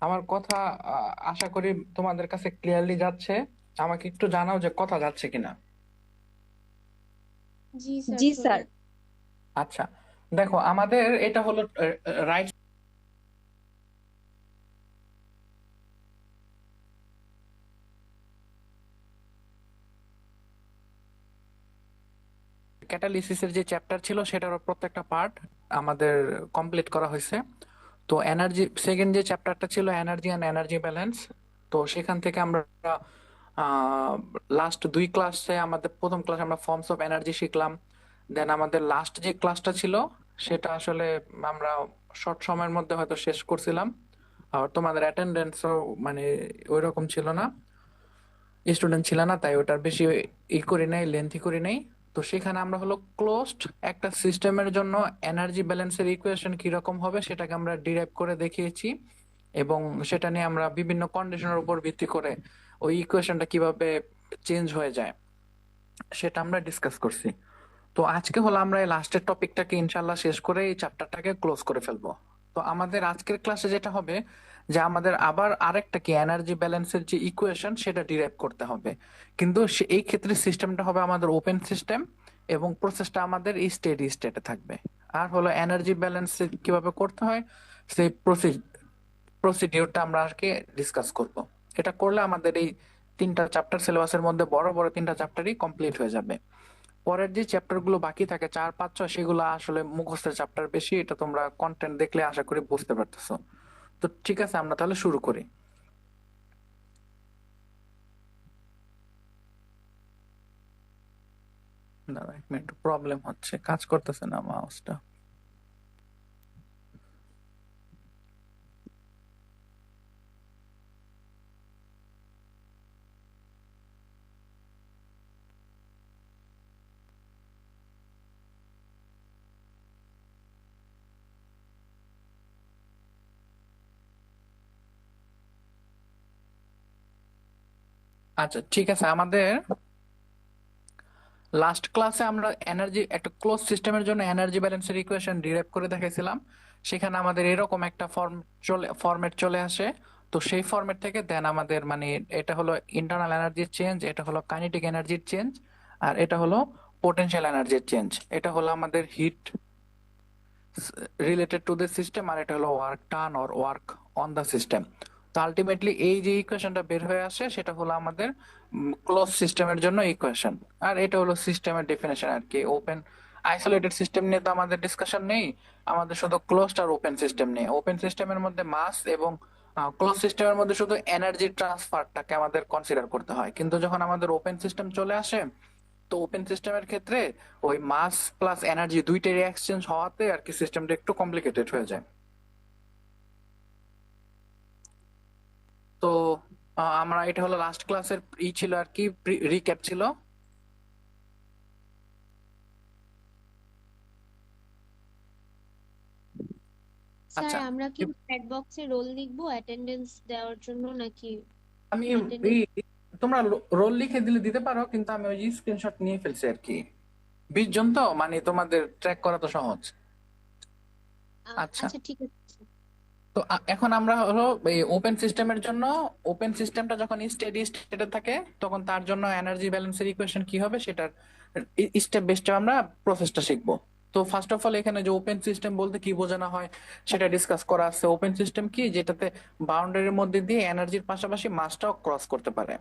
আমার কথা আশা করি তোমাদের কাছে ক্লিয়ারলি যাচ্ছে। আমাকে একটু জানাও যে কথা যাচ্ছে কিনা। জি স্যার, জি স্যার। ক্লিয়ার। আচ্ছা, দেখো আমাদের এটা হলো রাইট ক্যাটালিসিসের যে চ্যাপ্টার ছিল সেটার প্রত্যেকটা পার্ট আমাদের কমপ্লিট করা হয়েছে। তো এনার্জি সেকেন্ড যে চ্যাপ্টারটা ছিল এনার্জি অ্যান্ড এনার্জি ব্যালেন্স। তো সেখান থেকে আমরা লাস্ট দুই ক্লাসে আমাদের প্রথম ক্লাসে আমরা ফর্মস অফ এনার্জি শিখলাম। দেন আমাদের লাস্ট যে ক্লাসটা ছিল সেটা আসলে আমরা শর্ট সময়ের মধ্যে হয়তো শেষ করছিলাম। আর তোমাদের অ্যাটেন্ডেন্সও মানে ওই রকম ছিল না, স্টুডেন্ট ছিল না, তাই ওটার বেশি করি নাই, লেন্থি করি নাই। তো সেখানে আমরা হলো ক্লোজড একটা সিস্টেমের জন্য এনার্জি ব্যালেন্সের ইকুয়েশন কিরকম হবে সেটাকে আমরা ডিরাইভ করে দেখিয়েছি। এবং সেটা নিয়ে আমরা বিভিন্ন কন্ডিশনের উপর ভিত্তি করে ওই ইকুয়েশনটা কিভাবে চেঞ্জ হয়ে যায় সেটা আমরা ডিসকাস করছি। তো আজকে হলো আমরা এই লাস্টের টপিকটাকে ইনশাল্লাহ শেষ করে এই চ্যাপ্টারটাকে ক্লোজ করে ফেলবো। তো আমাদের আজকের ক্লাসে যেটা হবে যে আমাদের আবার আরেকটা কি এনার্জি ব্যালেন্সের যে ইকুয়েশন সেটা ডিরাইভ করতে হবে। কিন্তু এই ক্ষেত্রে সিস্টেমটা হবে আমাদের ওপেন সিস্টেম এবং প্রসেসটা আমাদের স্টেডি স্টেটে থাকবে। আর হলো এনার্জি ব্যালেন্স কিভাবে করতে হয় সেই প্রসিডিউরটা আমরা আজকে ডিসকাস করব। এটা করলে আমাদের এই তিনটা চ্যাপ্টার সিলেবাসের মধ্যে বড় বড় তিনটা চ্যাপ্টারই কমপ্লিট হয়ে যাবে। পরের যে চ্যাপ্টার গুলো বাকি থাকে 4 5 6 সেগুলো আসলে মুখস্থের চ্যাপ্টার বেশি, এটা তোমরা কন্টেন্ট দেখলে আশা করি বুঝতে পারতেছো। তো ঠিক আছে, আমরা তাহলে শুরু করি। দাঁড়া এক মিনিট, প্রবলেম হচ্ছে, কাজ করতেছে না মাউসটা। আচ্ছা ঠিক আছে, আমাদের লাস্ট ক্লাসে আমরা এনার্জি একটা ক্লোজ সিস্টেমের জন্য এনার্জি ব্যালেন্সের ইকুয়েশন ডিরাইভ করে দেখাইছিলাম। সেখানে আমাদের এরকম একটা ফরম্যাট চলে আসে। তো সেই ফরম্যাট থেকে দেন আমাদের মানে এটা হলো ইন্টারনাল এনার্জির চেঞ্জ, এটা হলো কাইনেটিক এনার্জির চেঞ্জ, আর এটা হলো পোটেনশিয়াল এনার্জির চেঞ্জ। এটা হলো আমাদের heat related to the system, আর এটা হলো work done or work on the system. তো আলটিমেটলি এই যে ইকুয়েশনটা বের হয়ে আসে সেটা হলো আমাদের ক্লোজ সিস্টেমের জন্য ইকুয়েশন। আর এটা হলো সিস্টেমের ডেফিনেশন আর কি। ওপেন আইসোলেটেড সিস্টেম নিয়ে তো আমাদের ডিসকাশন নেই, আমাদের শুধু ক্লোজড আর ওপেন সিস্টেম নিয়ে। ওপেন সিস্টেমের মধ্যে মাস এবং ক্লোজ সিস্টেমের মধ্যে শুধু এনার্জি ট্রান্সফারটাকে আমাদের কনসিডার করতে হয়, কিন্তু যখন আমাদের ওপেন সিস্টেম চলে আসে তো ওপেন সিস্টেমের ক্ষেত্রে ওই মাস প্লাস এনার্জি দুইটারই এক্সচেঞ্জ হওয়াতে আর কি সিস্টেমটা একটু কমপ্লিকেটেড হয়ে যায়। তো আমরা এটা হলো লাস্ট ক্লাসের ছিল আর কি, রিক্যাপ ছিল। স্যার, আচ্ছা, আমরা কি চ্যাট বক্সে রোল লিখবো অ্যাটেন্ডেন্স দেওয়ার জন্য নাকি আমি অ্যাটেন্ডেন্স? এই তোমরা রোল লিখে দিলে দিতে পারো, কিন্তু আমি ওই স্ক্রিনশট নিয়ে ফেলছি আর কি। 20 জন তো মানে তোমাদের ট্র্যাক করা তো সহজ। আচ্ছা, আচ্ছা, ঠিক আছে। তো এখন আমরা হলো এই ওপেন সিস্টেমের জন্য, ওপেন সিস্টেমটা যখন স্টেডি স্টেটে থাকে তখন তার জন্য এনার্জি ব্যালেন্সের ইকুয়েশন কি হবে সেটার স্টেপ বাই স্টেপ আমরা প্রসেসটা শিখবো। তো ফার্স্ট অফ অল এখানে যে ওপেন সিস্টেম বলতে কি বোঝানো হয় সেটা ডিসকাস করা আছে। ওপেন সিস্টেম কি, যেটাতে বাউন্ডারির মধ্যে দিয়ে এনার্জির পাশাপাশি মাসটাও ক্রস করতে পারে।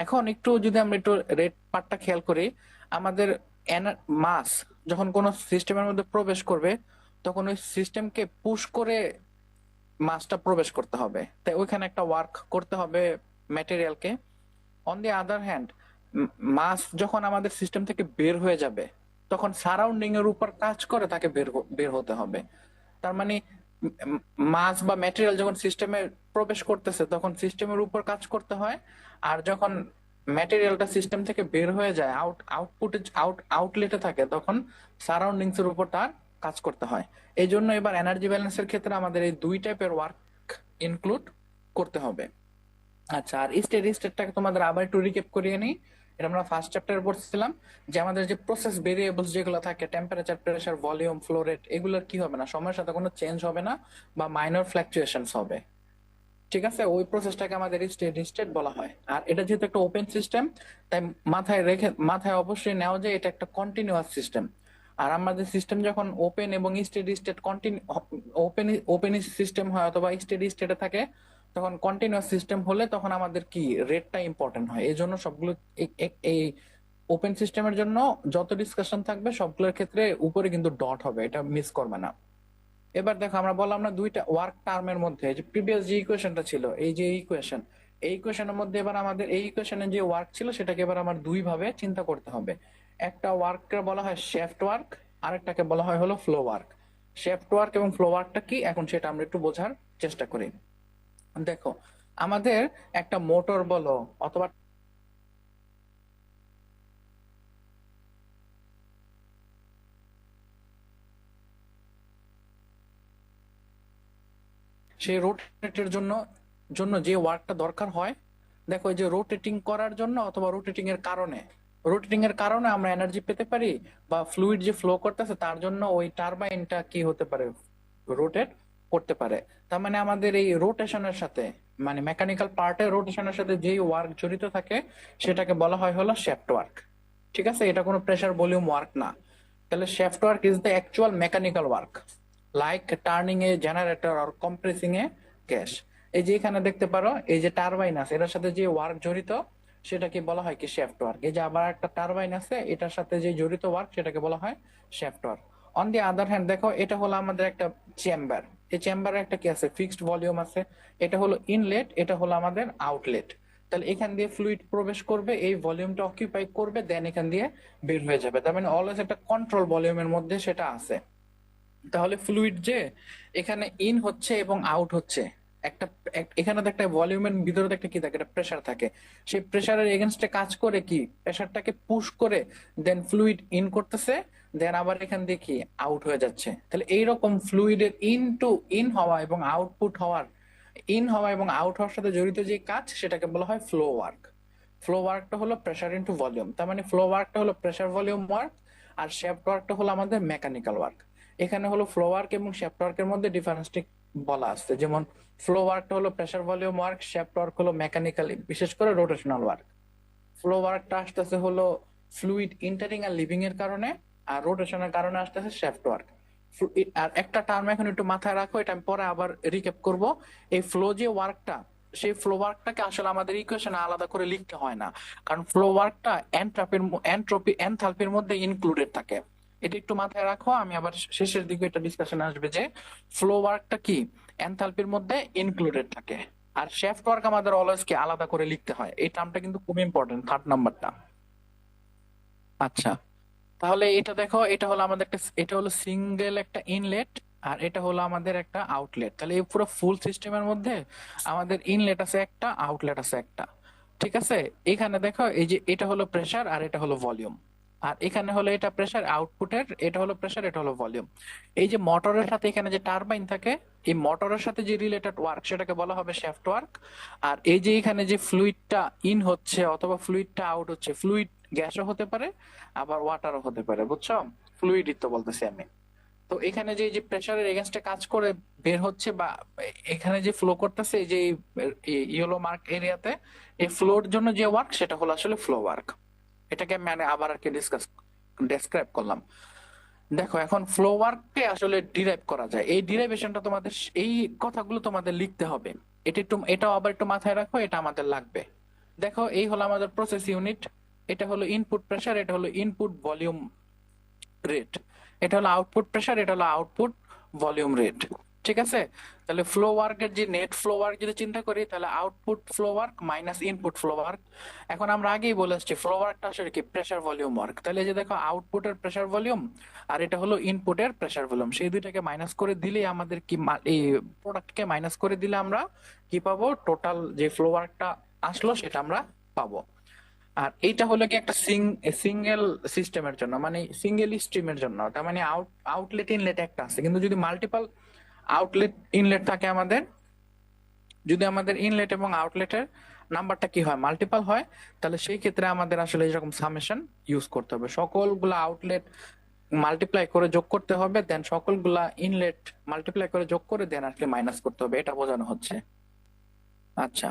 এখন একটু যদি আমরা একটু রেড পার্টটা খেয়াল করি, আমাদের মাস যখন কোনো সিস্টেমের মধ্যে প্রবেশ করবে তখন ওই সিস্টেমকে পুশ করে মাসটা প্রবেশ করতে হবে, তাই ওইখানে একটা ওয়ার্ক করতে হবে ম্যাটেরিয়ালকে। অন দি আদার হ্যান্ড, মাস যখন আমাদের সিস্টেম থেকে বের হয়ে যাবে তখন সারাউন্ডিং এর উপর কাজ করে তাকে বের হতে হবে। তার মানে মাস বা ম্যাটেরিয়াল যখন সিস্টেমে প্রবেশ করতেছে তখন সিস্টেমের উপর কাজ করতে হয়। আর যখন ম্যাটেরিয়ালটা সিস্টেম থেকে বের হয়ে যায়, আউটলেটে থাকে, তখন সারাউন্ডিংস এর উপর তার কাজ করতে হয়। এই জন্য এবার এনার্জি ব্যালেন্সের ক্ষেত্রে আমাদের এই দুই টাইপের ওয়ার্ক ইনক্লুড করতে হবে। আচ্ছা, আর স্টেটটাকে তোমাদের আবার একটু রিক্যাপ করিয়ে নিই। এটা আমরা ফার্স্ট চ্যাপ্টারে পড়ছিলাম যে আমাদের যে প্রসেস ভেরিয়েবলস যেগুলো থাকে, temperature, pressure, volume, flow rate, এগুলোর কি হবে না, সময়ের সাথে কোনো চেঞ্জ হবে না বা মাইনর ফ্ল্যাকচুয়েশনস হবে। ঠিক আছে, ওই প্রসেসটাকে আমাদের স্টেডি স্টেট বলা হয়। আর এটা যেহেতু একটা ওপেন সিস্টেম, তাই মাথায় অবশ্যই নেওয়া যায় এটা একটা কন্টিনিউয়াস সিস্টেম। আর আমাদের সিস্টেম যখন ওপেন এবং steady state open open system হয় অথবা স্টেডি স্টেটে থাকে, তখন কন্টিনিউয়াস সিস্টেম হলে তখন আমাদের কি রেটটা ইম্পর্টেন্ট হয়। এই জন্য সবগুলো এই ওপেন সিস্টেমের জন্য যত ডিসকাশন থাকবে সবগুলোর ক্ষেত্রে উপরে কিন্তু ডট হবে, এটা মিস করবে না। এবার দেখো, আমরা বললাম না দুইটা ওয়ার্ক টার্মের মধ্যে, যে প্রিভিয়াস যে ইকুয়েশনটা ছিল, এই যে ইকুয়েশন, এই ইকুয়েশনের মধ্যে এবার আমাদের এই ইকুয়েশনে যে ওয়ার্ক ছিল সেটাকে এবার আমার দুই ভাবে চিন্তা করতে হবে। একটা ওয়ার্ককে বলা হয় শেফট ওয়ার্ক, আরেকটাকে বলা হয় হলো ফ্লো ওয়ার্ক। শেফট ওয়ার্ক এবং ফ্লো ওয়ার্কটা কি এখন সেটা আমরা একটু বোঝার চেষ্টা করি। দেখো, আমাদের একটা মোটর বলো অথবা সেই রোটেটের জন্য জন্য যে ওয়ার্কটা দরকার হয়, দেখো এই যে রোটেটিং করার জন্য অথবা রোটেটিং এর কারণে আমরা এনার্জি পেতে পারি, বা ফ্লুইড যে ফ্লো করতেছে তার জন্য ওই টারবাইনটা কি হতে পারে, রোটেট করতে পারে। তার মানে আমাদের এই রোটেশনের সাথে, মানে মেকানিক্যাল পার্টের রোটেশনের সাথে যেই ওয়ার্ক জড়িত থাকে সেটাকে বলা হয় হলো শ্যাফট ওয়ার্ক। ঠিক আছে, এটা কোনো প্রেসার ভলিউম ওয়ার্ক না। তাহলে shaft work is the actual mechanical work, like turning a generator আর কম্প্রেসিং এ গ্যাস। এই যে এখানে দেখতে পারো এই যে টারবাইন আছে, এটার সাথে যে ওয়ার্ক জড়িত সেটাকে বলা হয় কি শ্যাফট ওয়ার্ক। এই যে আবার একটা টারবাইন আছে, এটার সাথে যে জড়িত ওয়ার্ক সেটাকে বলা হয় shaft work. On the other hand দেখো, এটা হলো আমাদের একটা চেম্বার। এই চেম্বারে একটা কি আছে, ফিক্সড ভলিউম আছে। এটা হলো ইনলেট, এটা হলো আমাদের আউটলেট। তাহলে এখান দিয়ে ফ্লুইড প্রবেশ করবে, এই ভলিউমটা অকিউপাই করবে, দেন এখান দিয়ে বের হয়ে যাবে। তার মানে অলওয়েজ একটা কন্ট্রোল ভলিউমের মধ্যে সেটা আছে। তাহলে ফ্লুইড যে এখানে ইন হচ্ছে এবং আউট হচ্ছে, একটা এখানে তো একটা ভলিউমের ভিতরে তো একটা কি থাকে, একটা প্রেসার থাকে। সেই প্রেসারের এগেনস্টে কাজ করে কি, প্রেসারটাকে পুশ করে দেন ফ্লুইড ইন করতেছে, দেন আবার এখান দিয়ে কি আউট হয়ে যাচ্ছে। তাহলে এইরকম ফ্লুইডের ইন হওয়া এবং ইন হওয়া এবং আউট হওয়ার সাথে জড়িত যে কাজ সেটাকে বলা হয় ফ্লো ওয়ার্ক। ফ্লো ওয়ার্কটা হলো প্রেসার ইনটু ভলিউম, তার মানে ফ্লো ওয়ার্কটা হলো প্রেসার ভলিউম ওয়ার্ক, আর শেফট ওয়ার্কটা হলো আমাদের মেকানিক্যাল ওয়ার্ক। এখানে হলো ফ্লো ওয়ার্ক এবং শেফট ওয়ার্কের মধ্যে ডিফারেন্সটি বলা আছে, যেমন ফ্লো ওয়ার্কটা হলো pressure volume work, shift work হলো মেকানিক্যালি, বিশেষ করে রোটেশনাল ওয়ার্ক। ফ্লো ওয়ার্কটা আসতেছে হলো ফ্লুইড ইন্টারিং আর লিভিং এর কারণে, আর রোটেশনের কারণে আসতেছে শেফট ওয়ার্ক। আর একটা টার্ম এখন একটু মাথায় রাখো, এটা আমি পরে আবার রিক্যাপ করব। এই ফ্লো যে ওয়ার্কটা, সেই ফ্লো ওয়ার্কটাকে আসলে আমাদের ইকুয়েশনে আলাদা করে লিখতে হয় না, কারণ ফ্লো ওয়ার্কটা এনথালপির মধ্যে ইনক্লুডেড থাকে। এটা একটু মাথায় রাখো, আমি আবার শেষের দিকে এটা ডিসকাশন আসবে যে ফ্লো ওয়ার্কটা কি এনথালপির মধ্যে ইনক্লুডেড থাকে। আর শেফট ওয়ার্ক আমাদের অলওয়েজ কি আলাদা করে লিখতে হয়, এই টার্মটা কিন্তু খুব ইম্পর্টেন্ট, থার্ড নাম্বারটা। আচ্ছা, তাহলে এটা দেখো, এটা হলো সিঙ্গেল একটা ইনলেট, আর এটা হলো আমাদের একটা আউটলেট। তাহলে এই পুরো ফুল সিস্টেমের মধ্যে আমাদের ইনলেট আছে একটা, আউটলেট আছে একটা। ঠিক আছে, এখানে দেখো এই যে এটা হলো প্রেসার আর এটা হলো ভলিউম, আর এখানে হলো এটা প্রেসার আউটপুটের, এটা হলো প্রেসার, এটা হলো ভলিউম। এই যে মোটরের সাথে এখানে যে টারবাইন থাকে, এই মোটরের সাথে যে রিলেটেড ওয়ার্ক সেটাকে বলা হবে শ্যাফট ওয়ার্ক। আর এই যে এখানে যে ফ্লুইডটা ইন হচ্ছে অথবা ফ্লুইডটা আউট হচ্ছে, ফ্লুইড গ্যাসও হতে পারে আবার ওয়াটারও হতে পারে, বুঝছো? ফ্লুইডই তো বলতেছি আমি। তো এখানে যে যে প্রেসারের এগেনস্টে কাজ করে বের হচ্ছে, বা এখানে যে ফ্লো করতেছে এই যে ইয়েলো মার্ক এরিয়াতে, এই ফ্লোর জন্য যে ওয়ার্ক সেটা হলো আসলে ফ্লো ওয়ার্ক। এটাকে আমি মানে আবার আর কি ডেসক্রাইব করলাম। দেখো, এখন ফ্লো ওয়ার্ককে আসলে ডিরাইভ করা যায়, এই ডিরাইভেশনটা তোমাদের এই কথাগুলো তোমাদের লিখতে হবে। এটাও আবার একটু মাথায় রাখো, এটা আমাদের লাগবে। দেখো, এই হলো আমাদের প্রসেস ইউনিট, এটা হলো ইনপুট প্রেসার, এটা হলো ইনপুট ভলিউম রেট, এটা হলো আউটপুট প্রেসার, এটা হলো আউটপুট ভলিউম রেট। ঠিক আছে, তাহলে ফ্লো ওয়ার্কের যে নেট ফ্লো ওয়ার্ক যদি চিন্তা করি, তাহলে output flow work minus input flow work. এখন আমরা আগেই বলে আসছি ফ্লো ওয়ার্কটা আসলে কি প্রেসার ভলিউম ওয়ার্ক। তাহলে এই যে দেখো, আউটপুটের প্রেসার ভলিউম আর এটা হলো ইনপুটের প্রেসার ভলিউম, সেই দুইটাকে মাইনাস করে দিলে আমাদের কি এই প্রোডাক্টকে মাইনাস করে দিলে আমরা কি পাবো, টোটাল যে ফ্লো ওয়ার্কটা আসলো সেটা আমরা পাবো। আর এইটা হলো কি একটা সিঙ্গেল সিস্টেমের জন্য, মানে সিঙ্গেল স্ট্রিমের জন্য। তার মানে আউটলেট ইনলেট একটা আছে, কিন্তু যদি মাল্টিপল আউটলেট ইনলেট থাকে আমাদের, যদি আমাদের ইনলেট এবং আউটলেটের নাম্বারটা কি হয়, মাল্টিপল হয়, তাহলে সেই ক্ষেত্রে আমাদের আসলে এরকম সামেশন ইউজ করতে হবে। সকলগুলা আউটলেট মাল্টিপ্লাই করে যোগ করতে হবে, দেন সকলগুলা ইনলেট মাল্টিপ্লাই করে যোগ করে দেন আর কি মাইনাস করতে হবে, এটা বোঝানো হচ্ছে। আচ্ছা,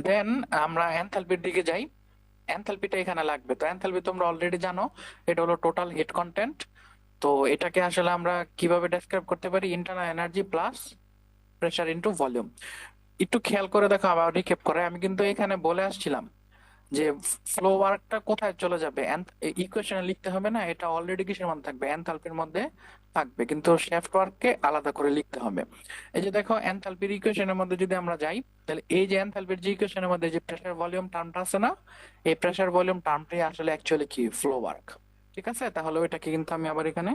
দেন আমরা এনথালপির দিকে যাই। এনথালপিটা এখানে লাগবে। তো এনথালপি তোমরা অলরেডি জানো, এটা হলো টোটাল হিট কন্টেন্ট। তো এটাকে আসলে আমরা কিভাবে ডেসক্রাইব করতে পারি? Internal energy plus pressure into volume. একটু খেয়াল করে দেখো, আবার রিক্যাপ করে, আমি কিন্তু এখানে বলে আসছিলাম যে ফ্লো ওয়ার্কটা কোথায় চলে যাবে, ইকুয়েশনে লিখতে হবে না, এটা অলরেডি কিসের মধ্যে থাকবে, এনথালপির মধ্যে থাকবে, কিন্তু শেফট ওয়ার্ককে আলাদা করে লিখতে হবে। এই যে দেখো, এনথালপির ইকুয়েশনের মধ্যে যদি আমরা যাই, তাহলে এই যে এনথালপির যে ইকুয়েশনের মধ্যে যে প্রেসার ভলিউম টার্মটা আছে না, এই প্রেসার ভলিউম টার্মটাই আসলে অ্যাকচুয়ালি কি, ফ্লো ওয়ার্ক। ঠিক আছে, তাহলে ওইটাকে কিন্তু আমি আবার এখানে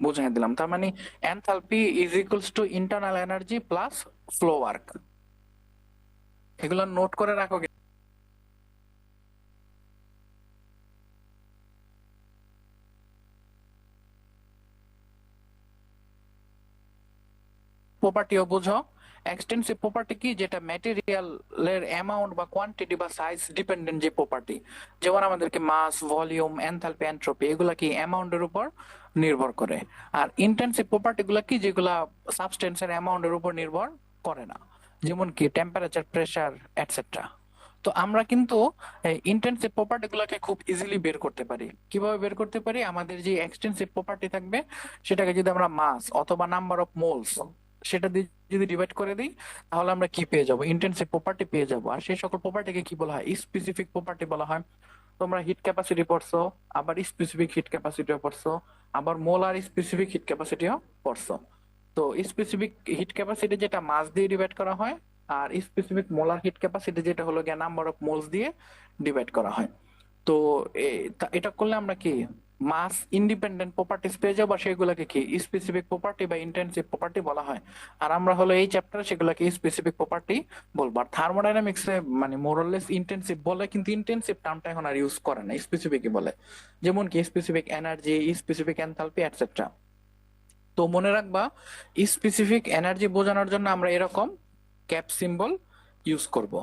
বুঝিয়ে দিলাম। তার মানে enthalpy is equals to internal energy plus flow work. এগুলো নোট করে রাখো। প্রপার্টিও বুঝো। এক্সটেন্সিভ প্রপার্টি কি? যেটা ম্যাটেরিয়ালের অ্যামাউন্ট বা কোয়ান্টিটি বা সাইজ ডিপেন্ডেন্ট যে প্রপার্টি, যেমন আমাদেরকে মাস, ভলিউম, এনথালপি, এন্ট্রপি, এগুলা কি অ্যামাউন্টের উপর নির্ভর করে। আর ইন্টেন্সিভ প্রপার্টি গুলা কি? যেগুলা সাবস্টেন্সের অ্যামাউন্টের উপর নির্ভর করে না, যেমন কি টেম্পারেচার, প্রেসার, এটসেট্রা। তো আমরা কিন্তু ইন্টেন্সিভ প্রপার্টি গুলাকে খুব ইজিলি বের করতে পারি। কিভাবে বের করতে পারি? আমাদের যে এক্সটেন্সিভ প্রপার্টি থাকবে, সেটাকে যদি আমরা মাস অথবা নাম্বার অফ মোলস, সেটা দিয়ে যদি ডিভাইড করে দিই, তাহলে আমরা কি পেয়ে যাব? ইন্টেন্সিভ প্রপার্টি পেয়ে যাব। আর সেই সকল প্রপার্টিকে কি বলা হয়? স্পেসিফিক প্রপার্টি বলা হয়। তোমরা হিট ক্যাপাসিটি পড়ছো, আবার স্পেসিফিক হিট ক্যাপাসিটিও পড়ছো, আবার মোলার স্পেসিফিক হিট ক্যাপাসিটিও পড়ছো। তো স্পেসিফিক হিট ক্যাপাসিটি যেটা মাস দিয়ে ডিভাইড করা হয়, আর স্পেসিফিক মোলার হিট ক্যাপাসিটি যেটা হলো গিয়ে নাম্বার অফ মোলস দিয়ে ডিভাইড করা হয়। তো এটা করলে আমরা কি মাস ইন্ডিপেন্ডেন্ট প্রপার্টিজ পেয়ে যাবো, আর সেগুলোকে কি স্পেসিফিক প্রপার্টি বা ইন্টেনসিভ প্রপার্টি বলা হয়। আর আমরা হলো এই চ্যাপ্টারে সেগুলোকে স্পেসিফিক প্রপার্টি বলবো। আর থার্মোডাইনামিক্সে মানে মোরলেস ইন্টেনসিভ বলে, কিন্তু ইন্টেনসিভ টার্মটা এখন আর ইউজ করে না, স্পেসিফিকই বলে। যেমন কি specific energy, specific enthalpy, etcetera. তো মনে রাখবা, স্পেসিফিক এনার্জি বোঝানোর জন্য আমরা এরকম ক্যাপ সিম্বল ইউজ করব।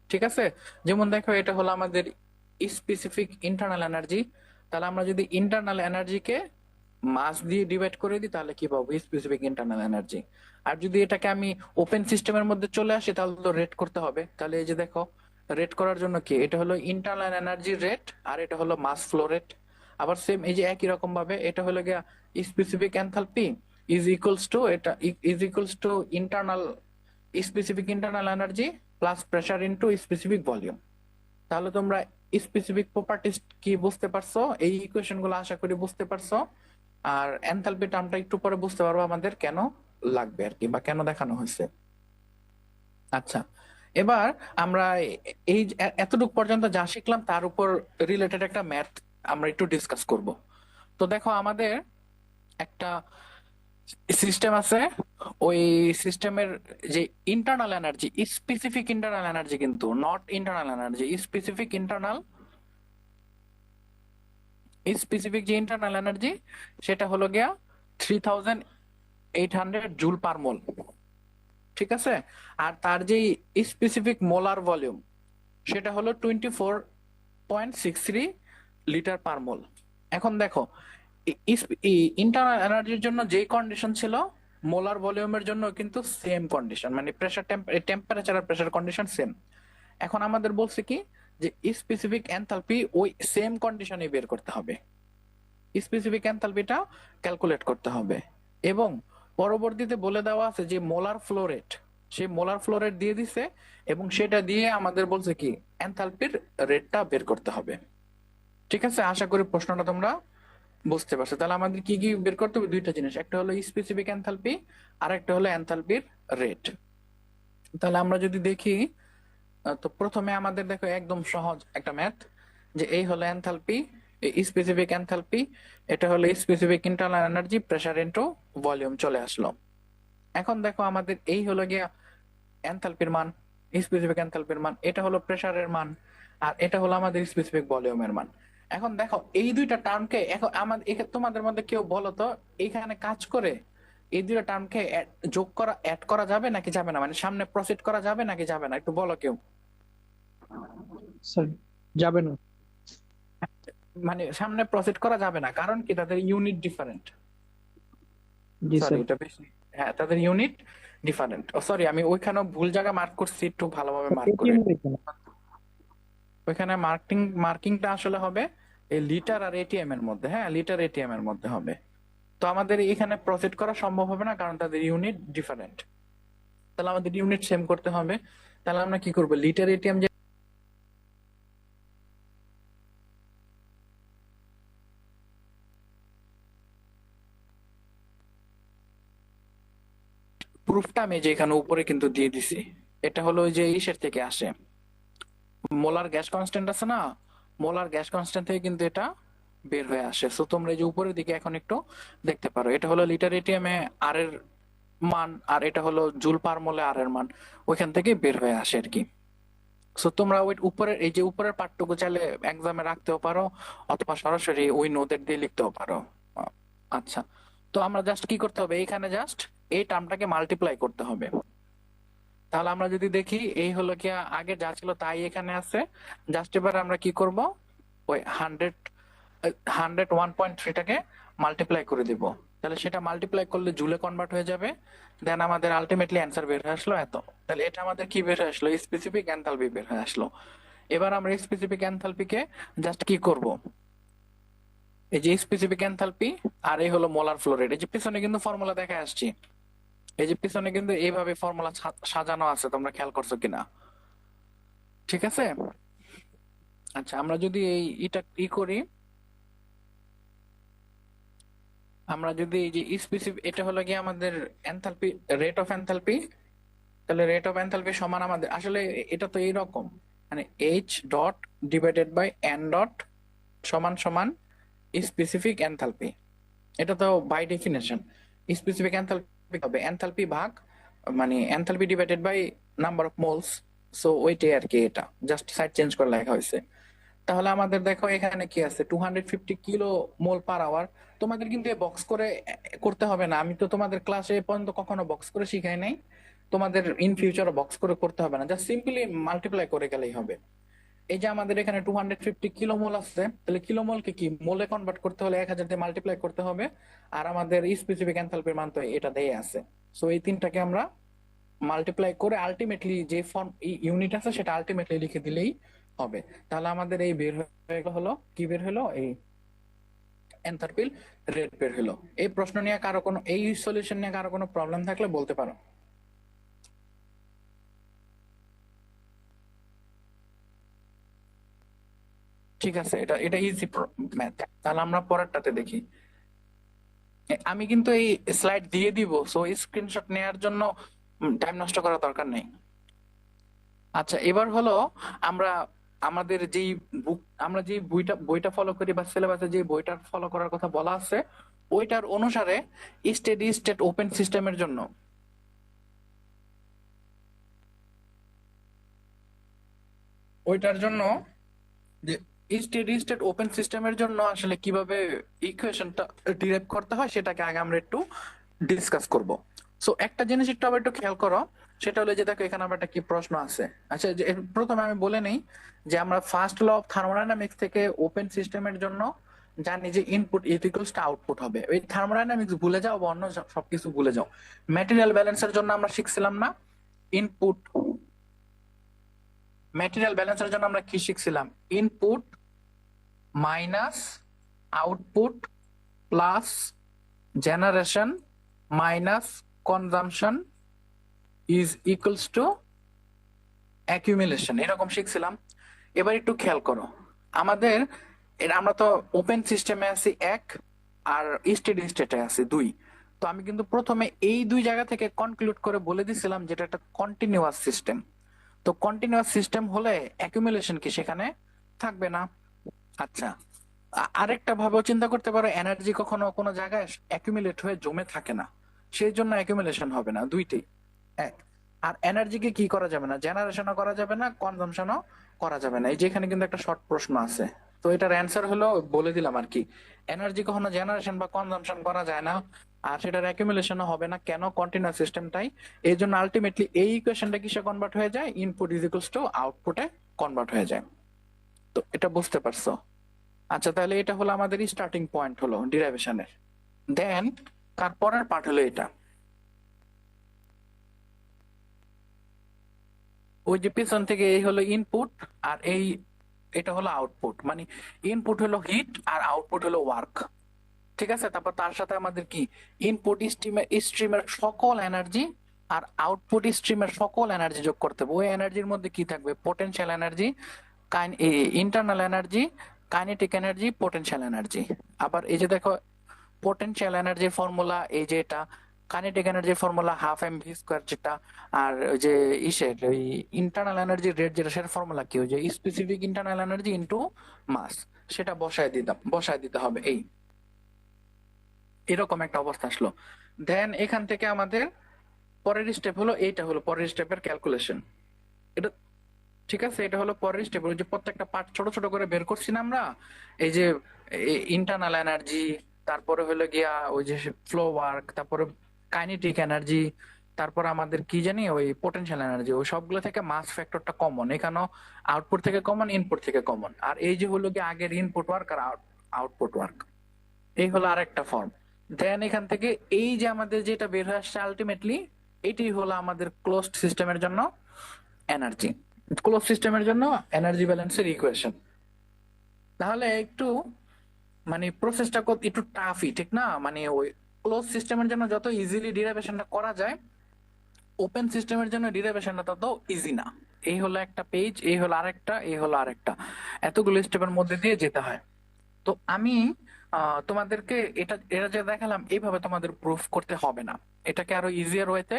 ঠিক আছে, যেমন দেখো, এটা হলো আমাদের স্পেসিফিক ইন্টারনাল এনার্জি। তাহলে আমরা যদি ইন্টারনাল এনার্জিকে মাস দিয়ে ডিভাইড করে দিই, তাহলে কি পাবো? Specific internal energy. আর যদি এটাকে আমি ওপেন সিস্টেমের মধ্যে চলে আসি, তাহলে তো রেট করতে হবে। তাহলে এই যে দেখো, রেট করার জন্য কি, এটা হলো ইন্টারনাল এনার্জি রেট, আর এটা হলো মাস ফ্লো রেট। আবার সেম এই যে একই রকম ভাবে এটা হলো গিয়া specific enthalpy is equals to, এটা is equals to internal specific internal energy plus pressure into specific volume. তাহলে তোমরা স্পেসিফিক প্রপার্টিজ কি বুঝতে পারছো, এই ইকুয়েশন গুলো আশা করি বুঝতে পারছো। আর এনথালপি টার্মটা একটু পরে বুঝতে পারবো আমাদের কেন লাগবে আর কি, বা কেন দেখানো হয়েছে। আচ্ছা, এবার আমরা এই এতটুকু পর্যন্ত যা শিখলাম, তার উপর রিলেটেড একটা ম্যাথ আমরা একটু ডিসকাস করব। তো দেখো, আমাদের একটা সিস্টেম আছে। ওই সিস্টেমের যে internal energy, specific internal energy, কিন্তু not internal energy, specific internal, specific যে ইন্টারনাল এনার্জি, সেটা হলো গিয়া 3800 জুল পার মোল। ঠিক আছে, আর তার যে স্পেসিফিক মোলার ভলিউম, সেটা হলো 24.63 লিটার পার মোল। এখন দেখো, ইন্টারনাল এনার্জির জন্য যে কন্ডিশন ছিল, মোলার ভলিউমের জন্য কিন্তু সেম কন্ডিশন, মানে প্রেসার, টেম্পারেচার আর প্রেসার কন্ডিশন সেম। এখন আমাদের বলছে কি, যে স্পেসিফিক এনথালপি ওই সেম কন্ডিশনে বের করতে হবে, স্পেসিফিক এনথালপিটা ক্যালকুলেট করতে হবে। এবং পরবর্তীতে বলে দেওয়া আছে যে মোলার ফ্লো রেট, সেই মোলার ফ্লো রেট দিয়ে দিছে, এবং সেটা দিয়ে আমাদের বলছে কি এনথালপির রেটটা বের করতে হবে। ঠিক আছে, আশা করি প্রশ্নটা তোমরা বুঝতে পারছো। তাহলে আমাদের কি কি বের করতে হবে? দুইটা জিনিস, একটা হলো স্পেসিফিক এনথালপি, আর একটা হলো এনথালপির রেট। তাহলে আমরা যদি দেখি, তো প্রথমে আমাদের দেখো একদম সহজ একটা ম্যাথ, যে এই হলো এনথালপি, স্পেসিফিক এনথালপি, এটা হলো specific internal energy, pressure into volume চলে আসলো। এখন দেখো, আমাদের এই হলো গিয়া এনথালপির মান, স্পেসিফিক এনথালপির মান, এটা হলো প্রেসারের মান, আর এটা হলো আমাদের স্পেসিফিক ভলিউমের মান। এখন দেখো, এই দুইটা টার্মকে এখন আমাদের তোমাদের মধ্যে কেউ বলো তো, এখানে কাজ করে এই দুইটা টার্মকে যোগ করা, অ্যাড করা যাবে নাকি যাবে না? মানে সামনে প্রসিড করা যাবে নাকি যাবে না, একটু বলো কেউ। স্যার, যাবে না। মানে সামনে প্রসিড করা যাবে না, কারণ কি তাদের ইউনিট ডিফারেন্ট। জি সরি, স্যার। এটা বেশি হ্যাঁ, তাদের ইউনিট ডিফারেন্ট। ও সরি, আমি ওইখানে ভুল জায়গা মার্ক করছি, একটু ভালোভাবে মার্ক করে। এটিএম হয়েছে না। ওইখানে মার্কিংটা আসলে হবে এই লিটার আর এটিএম এর মধ্যে। হ্যাঁ, লিটার এটিএম এর মধ্যে হবে। তো আমাদের এখানে প্রসিড করা সম্ভব হবে না, কারণ তাদের ইউনিট ডিফারেন্ট। তাহলে আমাদের ইউনিট সেম করতে হবে। তাহলে আমরা কি করবো, লিটার এটিএম যে প্রুফটা আমি যে এখানে উপরে কিন্তু দিয়ে দিছি, এটা হলো ওই যে ইসের থেকে আসে, মোলার গ্যাস কনস্ট্যান্ট আছে না, মোলার গ্যাস কনস্ট্যান্ট থেকে কিন্তু এটা বের হয়ে আসে। সো তোমরা এই যে উপরের দিকে এখন একটু দেখতে পারো, এটা হলো লিটার এটিএম এ আর এর মান, আর এটা হলো জুল পার মোলে আর এর মান, ওইখান থেকে বের হয়ে আসে আর কি। সো তোমরা ওই উপরের এই যে উপরের পার্টটুকু চাইলে এক্সামে রাখতেও পারো, অথবা সরাসরি ওই নোটের দিয়ে লিখতেও পারো। আচ্ছা, তো আমরা জাস্ট কি করতে হবে, এখানে জাস্ট এই টার্মটাকে মাল্টিপ্লাই করতে হবে। তাহলে আমরা যদি দেখি, এই হলো কি আগে যা ছিল তাই এখানে আছে। জাস্ট এবার আমরা কি করব, ওই 101.3টাকে মাল্টিপ্লাই করে দিব। তাহলে সেটা মাল্টিপ্লাই করলে জুলে কনভার্ট হয়ে যাবে। দেন আমাদের আলটিমেটলি অ্যান্সার বের হয়ে আসলো এত। তাহলে এটা আমাদের কি বের হয়ে আসলো, স্পেসিফিক এনথালপি বের হয়ে আসলো। এবার আমরা স্পেসিফিক এনথালপিকে জাস্ট কি করব, এই যে স্পেসিফিক এনথালপি আর এই হলো মোলার ফ্লো রেট, এই যে পিছনে কিন্তু ফর্মুলা দেখা আসছি, এই যে পিছনে কিন্তু এইভাবে ফর্মুলা সাজানো আছে, তোমরা খেয়াল করছো কিনা? ঠিক আছে। আচ্ছা, আমরা যদি এটা করি, আমরা যদি এই যে স্পেসিফিক, এটা হলো কি আমাদের এনথালপি, রেট অফ এনথালপি। তাহলে রেট অফ এনথালপি সমান আমাদের আসলে এটা তো এইরকম, মানে H dot divided by N dot সমান সমান স্পেসিফিক এনথালপি। এটা তো বাই ডেফিনেশন স্পেসিফিক এনথালপি হবে এনথালপি ভাগ, মানে enthalpy divided by number of moles. So ওইটাই আর কি, এটা জাস্ট সাইড চেঞ্জ করে লেখা হয়েছে। তাহলে আমাদের দেখো এখানে কি আছে, 250 কিলো মোল পার আওয়ার। তোমাদের কিন্তু বক্স করে করতে হবে না, আমি তো তোমাদের ক্লাসে এ পর্যন্ত কখনো বক্স করে শিখাই নাই। তোমাদের ইন ফিউচার বক্স করে করতে হবে না, জাস্ট সিম্পলি মাল্টিপ্লাই করে গেলেই হবে। এই যে আমাদের এখানে 250 কিলো মোল আছে, তাহলে কিলো মোলকে কি মোলে কনভার্ট করতে হলে 1000 দিয়ে মাল্টিপ্লাই করতে হবে। আর আমাদের স্পেসিফিক এনথালপির মান তো এটা দিয়ে আছে। সো এই তিনটাকে আমরা মাল্টিপ্লাই করে আলটিমেটলি যে ফর্ম ইউনিট আছে সেটা আলটিমেটলি লিখে দিলেই হবে। তাহলে আমাদের এই বের হয়ে হলো কি, বের হলো এই এনথালপির রেট বের হলো। এই প্রশ্ন নিয়ে কারো কোনো, এই সলিউশন নিয়ে কারো কোনো প্রবলেম থাকলে বলতে পারো। ঠিক আছে, এটা এটা ইজি ম্যাথ। তাহলে আমরা পরেরটাতে দেখি। আমি কিন্তু এই স্লাইড দিয়ে দিব, সো স্ক্রিনশট নেওয়ার জন্য টাইম নষ্ট করার দরকার নেই। আচ্ছা, এবার হলো আমরা আমাদের যেই বুক, আমরা যে বইটা ফলো করি বা সিলেবাসে যে বইটা ফলো করার কথা বলা আছে, ওইটার অনুসারে স্টেডি স্টেট ওপেন সিস্টেমের জন্য, ওইটার জন্য যে স্টেডি স্টেট ওপেন সিস্টেমের জন্য আসলে কিভাবে ইকুয়েশনটা ডিরাইভ করতে হয় সেটাকে আগে আমরা একটু ডিসকাস করব। সো একটা জিনিস একটু আবার একটু খেয়াল করো, সেটা হলো যে দেখো এখানে আবার একটা কি প্রশ্ন আছে। আচ্ছা, যে প্রথমে আমি বলে নেই যে আমরা ফার্স্ট ল অফ থার্মোডাইনামিক্স থেকে ওপেন সিস্টেমের জন্য জানি যে ইনপুট ইকুয়ালস টু আউটপুট হবে। ওই থার্মোডাইনামিক্স ভুলে যাও বা অন্য সবকিছু ভুলে যাও। ম্যাটেরিয়াল ব্যালেন্সের জন্য আমরা শিখছিলাম না ইনপুট, ম্যাটেরিয়াল ব্যালেন্সের জন্য আমরা কি শিখছিলাম, input minus output plus generation minus consumption is equals to accumulation, এরকম শিখছিলাম। এবার একটু খেয়াল করো, আমাদের আমরা তো ওপেন সিস্টেমে আছি এক, আর স্টেডি স্টেটে আছি দুই। তো আমি কিন্তু প্রথমে এই দুই জায়গা থেকে কনক্লুড করে বলে দিছিলাম যেটা একটা কন্টিনিউয়াস সিস্টেম। তো কন্টিনিউয়াস সিস্টেম হলে অ্যাকিউমুলেশন কি সেখানে থাকবে না। আচ্ছা, আরেকটা ভাবেও চিন্তা করতে পারো, এনার্জি কখনো কোনো জায়গায় অ্যাকুমুলেট হয়ে জমে থাকে না, সেই জন্য অ্যাকুমুলেশন হবে না। দুইটাই এক। আর এনার্জিকে কি করা যাবে না, জেনারেশনও করা যাবে না, কনজাম্পশনও করা যাবে না। এই যে এখানে কিন্তু একটা শর্ট প্রশ্ন আছে, তো এটার অ্যান্সার হলো বলে দিলাম আর কি, এনার্জি কখনো জেনারেশন বা কনজাম্পশন করা যায় না, আর সেটার অ্যাকুমুলেশনও হবে না। কেন, কন্টিনিউয়াস সিস্টেমটাই। এই জন্য আলটিমেটলি এই ইকুয়েশনটা কিসে কনভার্ট হয়ে যায়, ইনপুট ইজ ইকুয়ালস টু আউটপুটে কনভার্ট হয়ে যায়। তো এটা বুঝতে পারছো? আচ্ছা, তাহলে এটা হলো আমাদের স্টার্টিং পয়েন্ট হলো ডিরাইভেশনের। দেন তারপরের পার্ট হলো এটা, ওই যে পিছন থেকে এই হলো ইনপুট, আর এটা হলো আউটপুট, মানে ইনপুট হলো হিট আর আউটপুট হলো ওয়ার্ক। ঠিক আছে, তারপর তার সাথে আমাদের কি ইনপুট স্ট্রিমের সকল এনার্জি আর আউটপুট স্ট্রিমের সকল এনার্জি যোগ করতে হবে। ওই এনার্জির মধ্যে কি থাকবে? Potential energy, internal energy, kinetic energy, potential energy. আবার এই যে দেখো, পোটেনশিয়াল এনার্জির ফর্মুলা এই যে এটা, কাইনেটিক এনার্জির formula half M V square যেটা, আর ওই যে ওই ইন্টারনাল এনার্জি রেট যেটা, সেটার ফর্মুলা কি? ওই যে স্পেসিফিক ইন্টারনাল এনার্জি ইনটু মাস, সেটা বসায় দিতে হবে। এরকম একটা অবস্থা আসলো। দেন এখান থেকে আমাদের পরের স্টেপ হলো, এইটা হলো পরের স্টেপের ক্যালকুলেশন। এটা ঠিক আছে, এটা হলো পরের স্টেপ, ওই যে প্রত্যেকটা পার্ট ছোট ছোট করে বের করছি না আমরা, এই যে ইন্টারনাল এনার্জি, তারপরে হলো গিয়া ওই যে ফ্লো ওয়ার্ক, তারপরে কাইনেটিক এনার্জি, তারপর আমাদের কি জানি ওই পোটেনশিয়াল এনার্জি, ওই সবগুলো থেকে মাস ফ্যাক্টরটা কমন, এখানেও আউটপুট থেকে কমন, ইনপুট থেকে কমন। আর এই যে হলো গিয়ে আগের ইনপুট ওয়ার্ক আর আউটপুট ওয়ার্ক, এই হলো আরেকটা ফর্ম। দেন এখান থেকে এই যে আমাদের যেটা বের হয়ে আসছে আলটিমেটলি, এটি হলো আমাদের ক্লোজড সিস্টেমের জন্য এনার্জি, ক্লোজ সিস্টেমের জন্য এনার্জি ব্যালেন্সের ইকুয়েশন। তাহলে একটু মানে প্রসেসটা একটু টাফই, ঠিক না? মানে ওই ক্লোজ সিস্টেমের জন্য যত ইজিলি ডিরাইভেশনটা করা যায়, ওপেন সিস্টেমের জন্য ডিরাইভেশনটা তত ইজি না। এই হলো একটা পেজ, এই হলো আরেকটা, এই হলো আরেকটা, এতগুলো স্টেপের মধ্যে দিয়ে যেতে হয়। তো আমি তোমাদেরকে এটা যে দেখালাম, এইভাবে তোমাদের প্রুফ করতে হবে না। এটাকে আরো ইজিয়ার ওয়েতে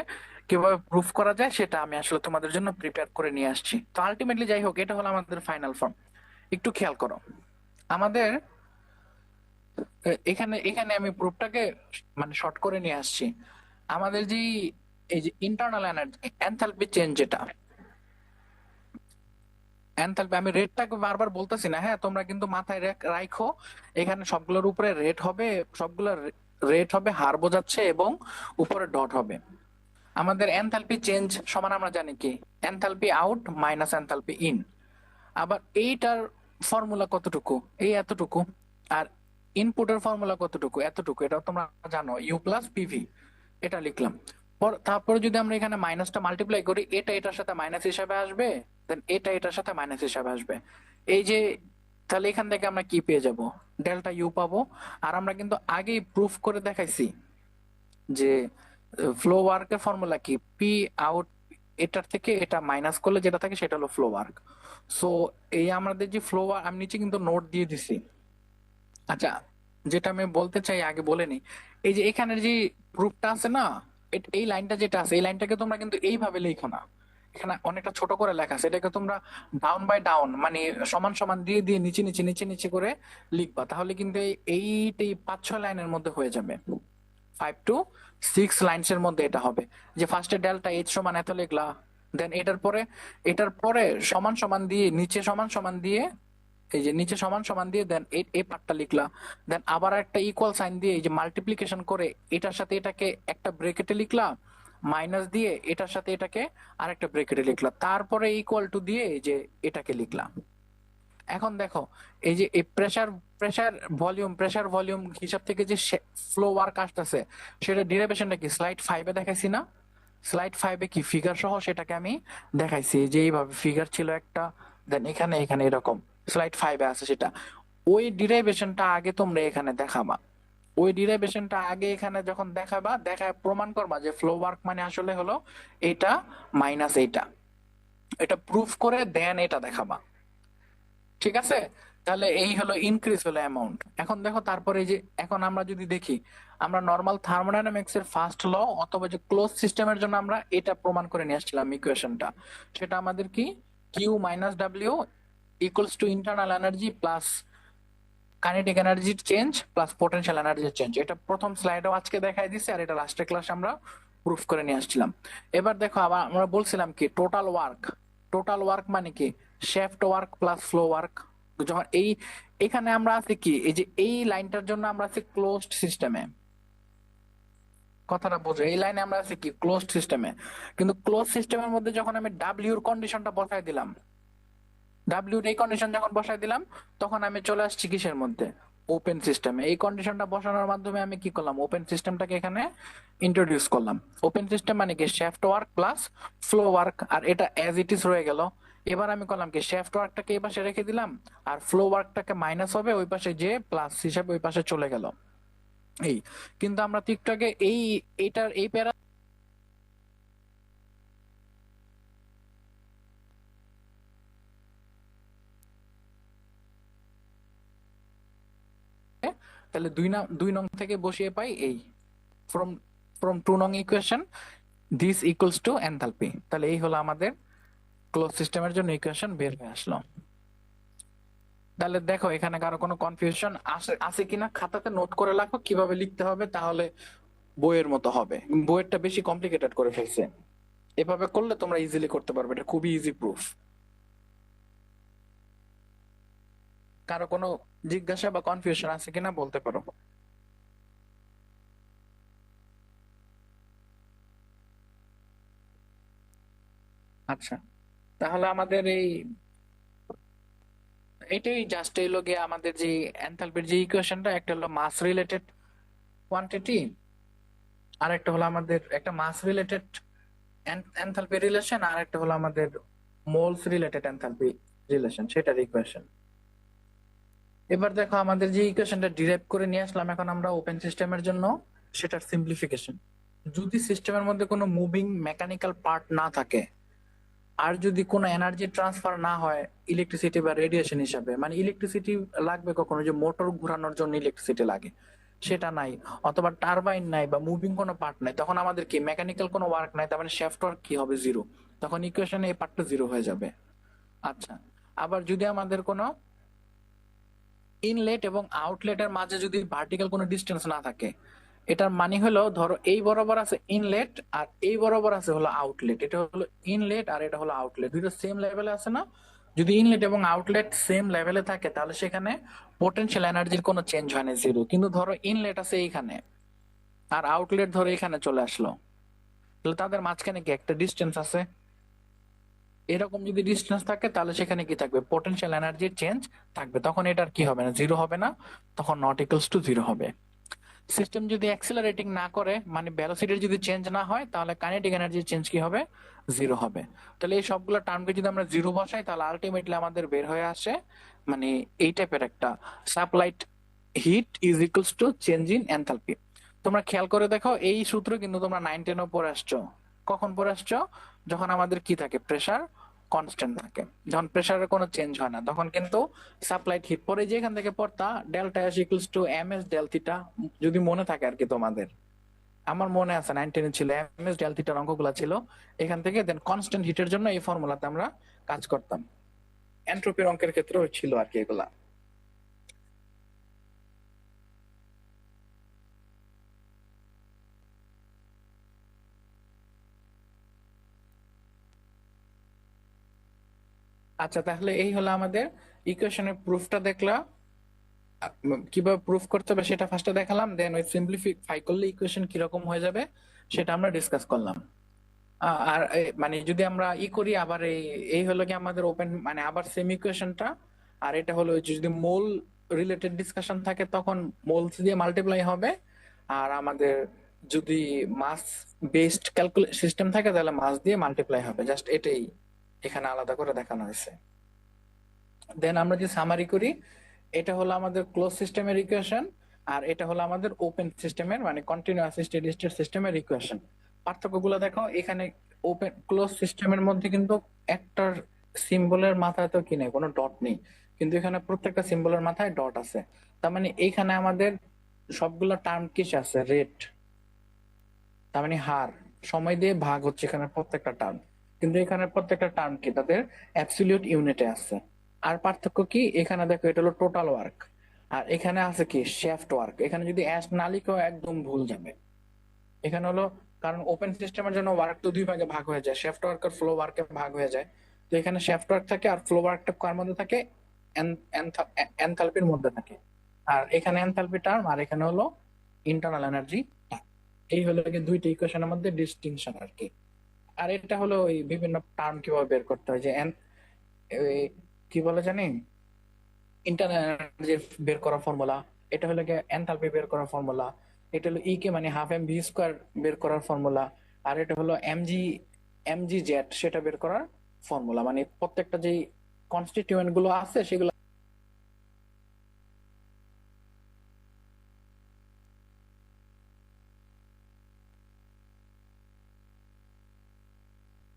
কিভাবে প্রুফ করা যায় সেটা আমি আসলে তোমাদের জন্য প্রিপেয়ার করে নিয়ে আসছি। তো আলটিমেটলি যাই হোক, এটা হলো আমাদের ফাইনাল ফর্ম। একটু খেয়াল করো আমাদের এখানে এখানে আমি প্রুফটাকে মানে শর্ট করে নিয়ে আসছি। আমাদের যে এই যে ইন্টারনাল এনার্জি এনথালপি চেঞ্জ, যেটা এনথালপি, আমি রেটটাকে বারবার বলতেছি না, হ্যাঁ তোমরা কিন্তু মাথায় রাখো। এখানে সবগুলোর উপরে রেট হবে, সবগুলোর রেট হবে হার বোঝাচ্ছে, এবং উপরে ডট হবে। আমাদের এনথালপি চেঞ্জ সমান আমরা জানি কি, enthalpy out minus enthalpy in. আবার এইটার ফর্মুলা কতটুকু? এই এতটুকু। আর ইনপুটের ফর্মুলা কতটুকু? এতটুকু। এটা তোমরা জানো, ইউ প্লাস পিভি। এটা লিখলাম। তারপরে যদি আমরা এখানে মাইনাসটা মাল্টিপ্লাই করি, এটা এটার সাথে মাইনাস হিসাবে আসবে, দেন এটা এটার সাথে মাইনাস হিসাবে আসবে। এই যে, তাহলে এখান থেকে আমরা কি পেয়ে যাব? ডেল্টা ইউ পাবো। আর আমরা কিন্তু আগেই প্রুফ করে দেখাইছি যে ফ্লো ওয়ার্কের ফর্মুলা কি, পি আউট, এটার থেকে এটা মাইনাস করলে যেটা থাকে সেটা হলো ফ্লো ওয়ার্ক। সো এই আমাদের যে ফ্লো ওয়ার্ক, আমি নিচে কিন্তু নোট দিয়ে দিছি। আচ্ছা, যেটা আমি বলতে চাই আগে বলে নি, এই যে এখানের যে প্রুফটা আছে না, এই লাইনটা যেটা আছে, এই লাইনটাকে তোমরা কিন্তু এইভাবে লিখো না, এখানে অনেকটা ছোট করে লেখা আছে, এটাকে তোমরা ডাউন বাই ডাউন, মানে সমান সমান দিয়ে দিয়ে নিচে নিচে নিচে নিচে করে লিখবা। তাহলে কিন্তু এইটাই 5-6 লাইনের মধ্যে হয়ে যাবে, 5 to 6 লাইনস এর মধ্যে এটা হবে। যে ফার্স্টে ডেল্টা এইচ সমান এত লিখলা, দেন এটার পরে সমান সমান দিয়ে নিচে সমান সমান দিয়ে, এই যে নিচে সমান সমান দিয়ে দেন এই পার্টটা লিখলা, দেন আবার একটা ইকুয়াল সাইন দিয়ে এই যে মাল্টিপ্লিকেশন করে এটার সাথে এটাকে একটা ব্রেকেটে লিখলা, মাইনাস দিয়ে এটার সাথে এটাকে আরেকটা ব্রেকেটে লিখলা, তারপরে ইকুয়াল টু দিয়ে এই যে এটাকে লিখলা। এখন দেখো, এই যে এই প্রেসার ভলিউম হিসাব থেকে যে ফ্লো ওয়ার্ক আসতেছে, সেটা ডিরাইভেশনটা কি স্লাইড 5-এ দেখাইছি না? স্লাইড 5-এ কি ফিগার সহ সেটাকে আমি দেখাইছি, যে এইভাবে ফিগার ছিল একটা, দেন এখানে এখানে এরকম স্লাইড 5-এ আছে সেটা। ওই ডিরাইভেশনটা আগে তোমরা এখানে দেখাবা, ওই ডিরাইভেশনটা আগে এখানে যখন দেখাবা, দেখায় প্রমাণ করবা যে ফ্লো ওয়ার্ক মানে আসলে হলো এটা মাইনাস এইটা, এটা প্রুফ করে দেন এটা দেখাবা। ঠিক আছে, তাহলে এই হলো ইনক্রিজ হলো অ্যামাউন্ট। এখন দেখো, তারপরে এই যে এখন আমরা যদি দেখি, আমরা নর্মাল থার্মোডাইনামিক্স এর ফার্স্ট ল অথবা যে ক্লোজ সিস্টেমের জন্য আমরা এটা প্রমাণ করে নিয়ে আসছিলাম ইকুয়েশনটা, সেটা আমাদের কি, Q minus W equals to internal energy plus kinetic energy change plus potential energy change. এটা প্রথম স্লাইডেও আজকে দেখাই দিছি, আর এটা লাস্টের ক্লাসে আমরা প্রুফ করে নিয়ে আসছিলাম। এবার দেখো, আবার আমরা বলছিলাম কি টোটাল ওয়ার্ক মানে কি, shift work plus flow work. যখন এখানে আমরা আছি কি, এই যে এই লাইনটার জন্য আমরা আছি ক্লোজড সিস্টেমে, কথাটা বোঝো, এই লাইনে আমরা আছি কি ক্লোজড সিস্টেমে। কিন্তু ক্লোজ সিস্টেমের মধ্যে যখন আমি ডাব্লিউর কন্ডিশনটা বসাই দিলাম, ডাব্লিউর এই কন্ডিশন যখন বসাই দিলাম, তখন আমি চলে আসছি কিসের মধ্যে, ওপেন সিস্টেমে এই কন্ডিশনটা বসানোর মাধ্যমে আমি কি করলাম, ওপেন সিস্টেমটাকে এখানে ইন্ট্রোডিউস করলাম। ওপেন সিস্টেম মানে কি shaft work plus flow work, আর এটা অ্যাজ ইট ইজ রয়ে গেল। এবার আমি করলাম কি শ্যাফট ওয়ার্কটাকে এই পাশে রেখে দিলাম, আর ফ্লো ওয়ার্কটাকে মাইনাস হবে ওই পাশে, যে প্লাস হিসাবে ওই পাশে চলে গেল। এই কিন্তু আমরা তো একটু আগে এইটার এই প্যারা তাহলে 2 নং থেকে বসিয়ে পাই এই ফ্রম ফ্রম 2 নং equation this equals to enthalpy. তাহলে এই হলো আমাদের ক্লোজ সিস্টেমের জন্য ইকুয়েশন বের হয়ে আসলো। তাহলে দেখো এখানে কারো কোনো কনফিউশন আছে কিনা খাতাতে নোট করে রাখো কিভাবে লিখতে হবে, তাহলে বইয়ের মতো হবে। বইয়েরটা বেশি কমপ্লিকেটেড করে ফেলছে, এভাবে করলে তোমরা ইজিলি করতে পারবে, এটা খুবই ইজি প্রুফ। কারো কোনো জিজ্ঞাসা বা কনফিউশন আছে কিনা বলতে পারো। আচ্ছা, তাহলে আমাদের এইটাই জাস্ট এই লগে আমাদের যে এনথালপির যে ইকুয়েশনটা, একটা হলো মাস রিলেটেড কোয়ান্টিটি, আর একটা হলো আমাদের একটা মাস রিলেটেড এনথালপি রিলেশন, আর একটা হলো আমাদের মোলস রিলেটেড এনথালপি রিলেশন, সেটার ইকুয়েশন। এবার দেখো আমাদের যে ইকুয়েশনটা ডিরাইভ করে নিয়ে আসলাম এখন আমরা ওপেন সিস্টেমের জন্য, সেটার সিম্পলিফিকেশন। যদি সিস্টেমের মধ্যে কোনো মুভিং মেকানিক্যাল পার্ট না থাকে, আর যদি কোনো এনার্জি ট্রান্সফার না হয় ইলেকট্রিসিটি বা রেডিয়েশন হিসাবে, মানে ইলেকট্রিসিটি লাগবে কখনো, যে মোটর ঘোরানোর জন্য ইলেকট্রিসিটি লাগে, সেটা নাই, অথবা টারবাইন নাই বা মুভিং কোনো পার্ট নাই, তখন আমাদের কি মেকানিক্যাল কোনো ওয়ার্ক নাই, তার মানে শ্যাফট ওয়ার্ক কি হবে, জিরো। তখন ইকুয়েশনে এই পার্টটা জিরো হয়ে যাবে। আচ্ছা, আবার যদি আমাদের কোনো ইনলেট এবং আউটলেটের মাঝে যদি ভার্টিক্যাল কোনো ডিস্টেন্স না থাকে, এটার মানে হলো ধরো এই বরাবর আছে ইনলেট আর এই বরাবর আছে হলো আউটলেট, এটা হলো ইনলেট আর এটা হলো আউটলেট, দুটো সেম লেভেলে আছে না? যদি ইনলেট এবং আউটলেট সেম লেভেলে থাকে তাহলে সেখানে পোটেনশিয়াল এনার্জির কোনো চেঞ্জ হয় না, জিরো। কিন্তু ধরো ইনলেট আছে এইখানে আর আউটলেট ধরো এখানে চলে আসলো, তাহলে তাদের মাঝখানে কি একটা ডিস্টেন্স আছে? এরকম যদি ডিস্টেন্স থাকে তাহলে সেখানে কি থাকবে, পোটেনশিয়াল এনার্জির চেঞ্জ থাকবে, তখন এটার কি হবে না, জিরো হবে না, তখন নট ইকুয়ালস টু জিরো হবে। সিস্টেম যদি অ্যাক্সিলারেটিং না করে, মানে ভেলোসিটির যদি চেঞ্জ না হয়, তাহলে কাইনেটিক এনার্জির চেঞ্জ কি হবে, জিরো হবে। তাহলে এই সবগুলো টার্মকে যদি আমরা জিরো বসাই তাহলে আলটিমেটলি আমাদের বের হয়ে আসে মানে এই টাইপের একটা supplied heat is equals to change in enthalpy. তোমরা খেয়াল করে দেখো এই সূত্র কিন্তু তোমরা 9-10 পড়ে আসছো। কখন পড়ে আসছো? যখন আমাদের কি থাকে, প্রেসার কনস্ট্যান্ট থাকে, যখন প্রেসারের কোনো চেঞ্জ হয় না, তখন কিন্তু সাপ্লাইড হিট পরে যে এখান থেকে পড়তা delta S equals to M S del theta, যদি মনে থাকে আর কি তোমাদের। আমার মনে আছে 9-10 ছিল এম এস ডেল থিটার অঙ্কগুলো ছিল এখান থেকে। দেন কনস্ট্যান্ট হিটের জন্য এই ফর্মুলাতে আমরা কাজ করতাম, এন্ট্রপির অঙ্কের ক্ষেত্রেও ছিল আর কি এগুলা। আচ্ছা, তাহলে এই হলো আমাদের ইকুয়েশনের প্রুফটা দেখলা। কিভাবে প্রুফ করতে হবে সেটা ফার্স্টে দেখালাম, দেন ওই সিম্পলিফাই করলে ইকুয়েশন কিরকম হয়ে যাবে সেটা আমরা ডিসকাস করলাম। আর মানে যদি আমরা করি আবার এই এই হলো কি আমাদের ওপেন, মানে আবার সেম ইকুয়েশনটা। আর এটা হলো ওই যে যদি মোল রিলেটেড ডিসকাশন থাকে তখন মোলস দিয়ে মাল্টিপ্লাই হবে, আর আমাদের যদি মাস বেসড ক্যালকুলেট সিস্টেম থাকে তাহলে মাস দিয়ে মাল্টিপ্লাই হবে, জাস্ট এটাই এখানে আলাদা করে দেখানো হয়েছে। দেন আমরা যে সামারি করি, এটা হলো আমাদের ক্লোজ সিস্টেমের ইকুয়েশন, আর এটা হলো আমাদের ওপেন সিস্টেমের মানে কন্টিনিউয়াস স্টেডি স্টেট সিস্টেমের ইকুয়েশন। পার্থক্যগুলো দেখো এখানে, ওপেন ক্লোজ সিস্টেমের মধ্যে কিন্তু একটা সিম্বলের মাথায় তো কি নেই, কোনো ডট নেই, কিন্তু এখানে প্রত্যেকটা সিম্বলের মাথায় ডট আছে। তার মানে এইখানে আমাদের সবগুলো টার্ম কিসে আছে, রেট, তার মানে হার, সময় দিয়ে ভাগ হচ্ছে এখানে প্রত্যেকটা টার্ম, কিন্তু এখানে প্রত্যেকটা টার্ম কি তাদের অ্যাবসলিউট ইউনিটে আছে। আর পার্থক্য কি, এখানে দেখো এটা হলো টোটাল ওয়ার্ক, আর এখানে আছে কি শ্যাফট ওয়ার্ক। এখানে যদি অ্যাশ না লিখো একদম ভুল যাবে। এখানে হলো কারণ ওপেন সিস্টেমের জন্য ওয়ার্ক তো দুই ভাগে ভাগ হয়ে যায়, শ্যাফট ওয়ার্ক আর ফ্লো ওয়ার্কে ভাগ হয়ে যায়। তো এখানে শ্যাফট ওয়ার্ক থাকে আর ফ্লো ওয়ার্কটা কার মধ্যে থাকে, এনথালপির মধ্যে থাকে। আর এখানে এনথালপি টার্ম আর এখানে হলো ইন্টারনাল এনার্জি। এই হলো কি দুইটা ইকুয়েশনের মধ্যে ডিস্টিংশন আর কি। আর এটা হলো ওই বিভিন্ন টার্ম কিভাবে বের করতে হয়, যে কি বলে জানি, ইন্টারনাল এনার্জি বের করা ফর্মুলা, এটা হলো গিয়ে এনথালপি বের করার ফর্মুলা। এটা হলো ই কে মানে হাফ এম ভি স্কোয়ার বের করার ফর্মুলা। আর এটা হলো এমজি জেড সেটা বের করার ফর্মুলা। মানে প্রত্যেকটা যে কনস্টিটিউয়েন্ট গুলো আছে সেগুলো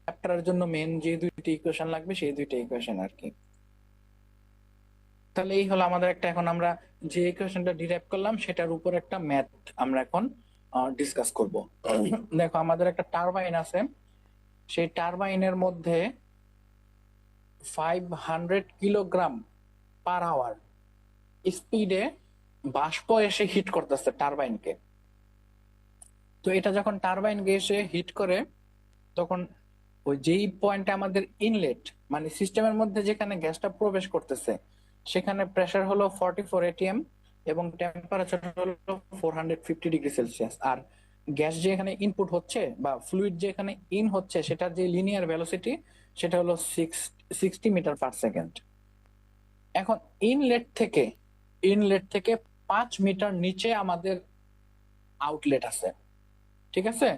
চ্যাপ্টারের জন্য মেন যে দুইটি ইকুয়েশন লাগবে সেই দুইটা ইকুয়েশন আর কি। তাহলে এই হলো আমাদের একটা, এখন আমরা যে ইকুয়েশনটা ডিরাইভ করলাম সেটার উপর একটা ম্যাথ আমরা এখন ডিসকাস করব। দেখো আমাদের একটা টারবাইন আছে, সেই টারবাইনের মধ্যে 500 কিলোগ্রাম পার আওয়ার স্পিডে বাষ্প এসে হিট করতেছে টারবাইনকে। তো এটা যখন টারবাইনকে এসে হিট করে, তখন ওই যেই পয়েন্টে আমাদের ইনলেট মানে সিস্টেমের মধ্যে যেখানে গ্যাসটা প্রবেশ করতেছে সেখানে প্রেসার হলো 44 atm এবং টেম্পারেচার হলো 450 ডিগ্রি সেলসিয়াস। আর গ্যাস যে এখানে ইনপুট হচ্ছে বা ফ্লুইড যে এখানে ইন হচ্ছে সেটার যে লিনিয়ার ভেলোসিটি সেটা হলো 60 মিটার পার সেকেন্ড। এখন ইনলেট থেকে 5 মিটার নিচে আমাদের আউটলেট আছে, ঠিক আছে?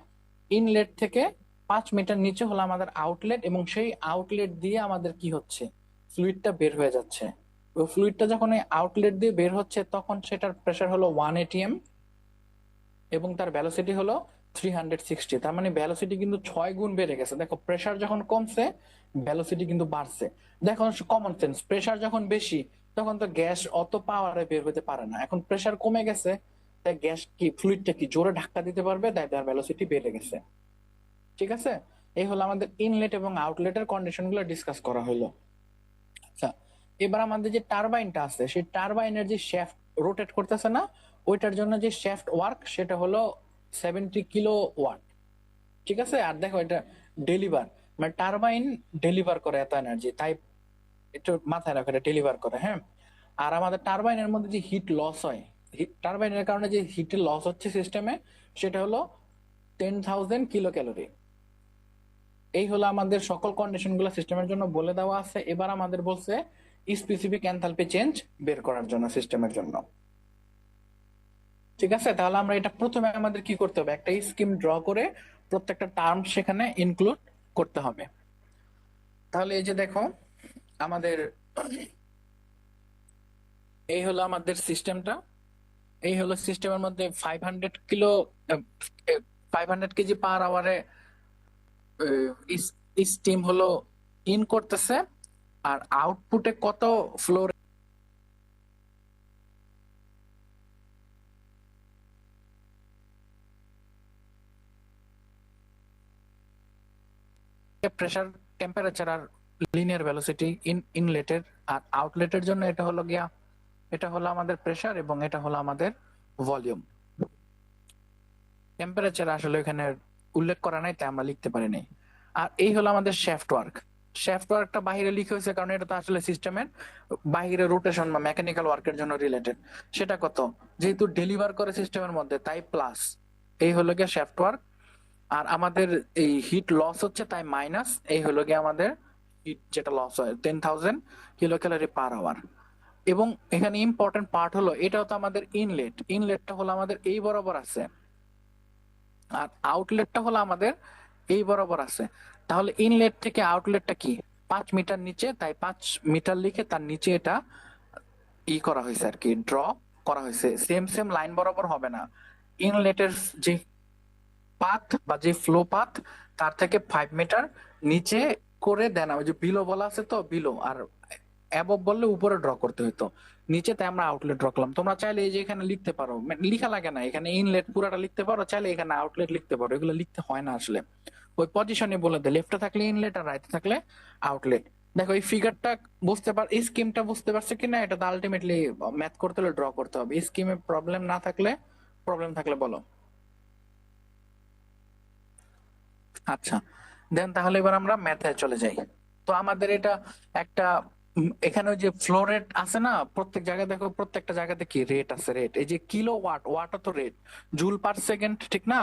ইনলেট থেকে 5 মিটার নিচে হলো আমাদের আউটলেট, এবং সেই আউটলেট দিয়ে আমাদের কি হচ্ছে, ফ্লুইডটা বের হয়ে যাচ্ছে। ওই ফ্লুইডটা যখন এই আউটলেট দিয়ে বের হচ্ছে তখন সেটার প্রেসার হলো 1 atm এবং তার ভ্যালোসিটি হলো 360। তার মানে ভ্যালোসিটি কিন্তু 6 গুণ বেড়ে গেছে। দেখো প্রেসার যখন কমছে ভ্যালোসিটি কিন্তু বাড়ছে। দেখো কমন সেন্স, প্রেসার যখন বেশি তখন তো গ্যাস অত পাওয়ারে বের হতে পারে না। এখন প্রেসার কমে গেছে, তাই গ্যাস কি ফ্লুইডটা কি জোরে ধাক্কা দিতে পারবে, তাই তার ভ্যালোসিটি বেড়ে গেছে। ঠিক আছে? এই হলো আমাদের ইনলেট এবং আউটলেটের কন্ডিশন গুলো ডিসকাস করা হলো। আচ্ছা, এবার আমাদের যে টারবাইনটা আছে সেই টারবাইনের যে শ্যাফট রোটেট করতেছে না, ওইটার জন্য যে শ্যাফট ওয়ার্ক সেটা হলো 70 কিলো ওয়াট। ঠিক আছে? আর দেখো এটা ডেলিভার মানে টারবাইন ডেলিভার করে এত এনার্জি, তাই একটু মাথায় রাখো এটা ডেলিভার করে, হ্যাঁ। আর আমাদের টারবাইনের মধ্যে যে হিট লস হয়, টারবাইনের কারণে যে হিটের লস হচ্ছে সিস্টেমে, সেটা হলো 10,000 কিলো ক্যালোরি। এই হলো আমাদের সকল কন্ডিশন গুলো সিস্টেমের জন্য বলে দেওয়া আছে। এবার আমাদের বলছে স্পেসিফিক এনথালপি চেঞ্জ বের করার জন্য সিস্টেমের জন্য। ঠিক আছে? তাহলে আমরা এটা প্রথমে আমাদের কি করতে হবে, একটা স্কিম ড্র করে প্রত্যেকটা টার্ম সেখানে ইনক্লুড করতে হবে। তাহলে এই যে দেখো আমাদের এই হলো আমাদের সিস্টেমটা। এই হলো সিস্টেমের মধ্যে 500 কেজি পার আওয়ারে স্টিম হলো ইন করতেছে, আর আউটপুটে কত ফ্লো প্রেসার, টেম্পারেচার আর লিনিয়ার ভেলোসিটি ইনলেটের। আর আউটলেটের জন্য এটা হলো গিয়া, এটা হলো আমাদের প্রেসার এবং এটা হলো আমাদের ভলিউম। টেম্পারেচার আসলে এখানে উল্লেখ করা নাই তাই আমরা লিখতে পারি নাই। আর এই হলো আমাদের শ্যাফট ওয়ার্ক। শ্যাফট ওয়ার্কটা বাহিরে লিখে হয়েছে কারণ এটা তো আসলে সিস্টেমের বাহিরে রোটেশন বা মেকানিক্যাল ওয়ার্কের জন্য রিলেটেড। সেটা কত, যেহেতু ডেলিভার করে সিস্টেমের মধ্যে তাই প্লাস। এই হলো গিয়ে শ্যাফট ওয়ার্ক। আর আমাদের এই হিট লস হচ্ছে তাই মাইনাস। এই হলো গিয়ে আমাদের হিট যেটা লস হয় 10,000 কিলো ক্যালোরি পার আওয়ার। এবং এখানে ইম্পর্টেন্ট পার্ট হলো এটাও তো আমাদের ইনলেটটা হলো আমাদের এই বরাবর আছে, আর আউটলেটটা হলো আমাদের এই বরাবর আছে। তাহলে ইনলেট থেকে আউটলেটটা কি 5 মিটার নিচে, তাই 5 মিটার লিখে তার নিচে এটা করা হয়েছে আর কি, ড্র করা হয়েছে। সেম সেম লাইন বরাবর হবে না, ইনলেটের যে পাথ বা যে ফ্লো পাথ তার থেকে 5 মিটার নিচে করে দেন। ওই যে বিলো বলা আছে তো বিলো, আর অ্যাবভ বললে উপরে ড্র করতে হতো, নিচে তাই আমরা আউটলেট ড্র করলাম। তোমরা চাইলে এই যে এখানে লিখতে পারো, মানে লিখা লাগে না, এখানে ইনলেট পুরাটা লিখতে পারো, চাইলে এখানে আউটলেট লিখতে পারো, এগুলো লিখতে হয় না আসলে। ওই পজিশনে বলে দেয়, লেফটে থাকলে ইনলেট আর রাইটে থাকলে আউটলেট। দেখো এই ফিগারটা বুঝতে পার, এই স্কিমটা বুঝতে পারছে কিনা, এটা তো আলটিমেটলি ম্যাথ করতে হলে ড্র করতে হবে। এই স্কিমে প্রবলেম না থাকলে, প্রবলেম থাকলে বলো। আচ্ছা, দেন তাহলে এবার আমরা ম্যাথে চলে যাই। তো আমাদের এটা একটা এখানে ওই যে ফ্লো রেট আছে না, প্রত্যেক জায়গায় দেখো প্রত্যেকটা জায়গাতে কি রেট আছে, রেট। এই যে কিলো ওয়াট, ওয়াটও তো রেট, জুল পার সেকেন্ড, ঠিক না?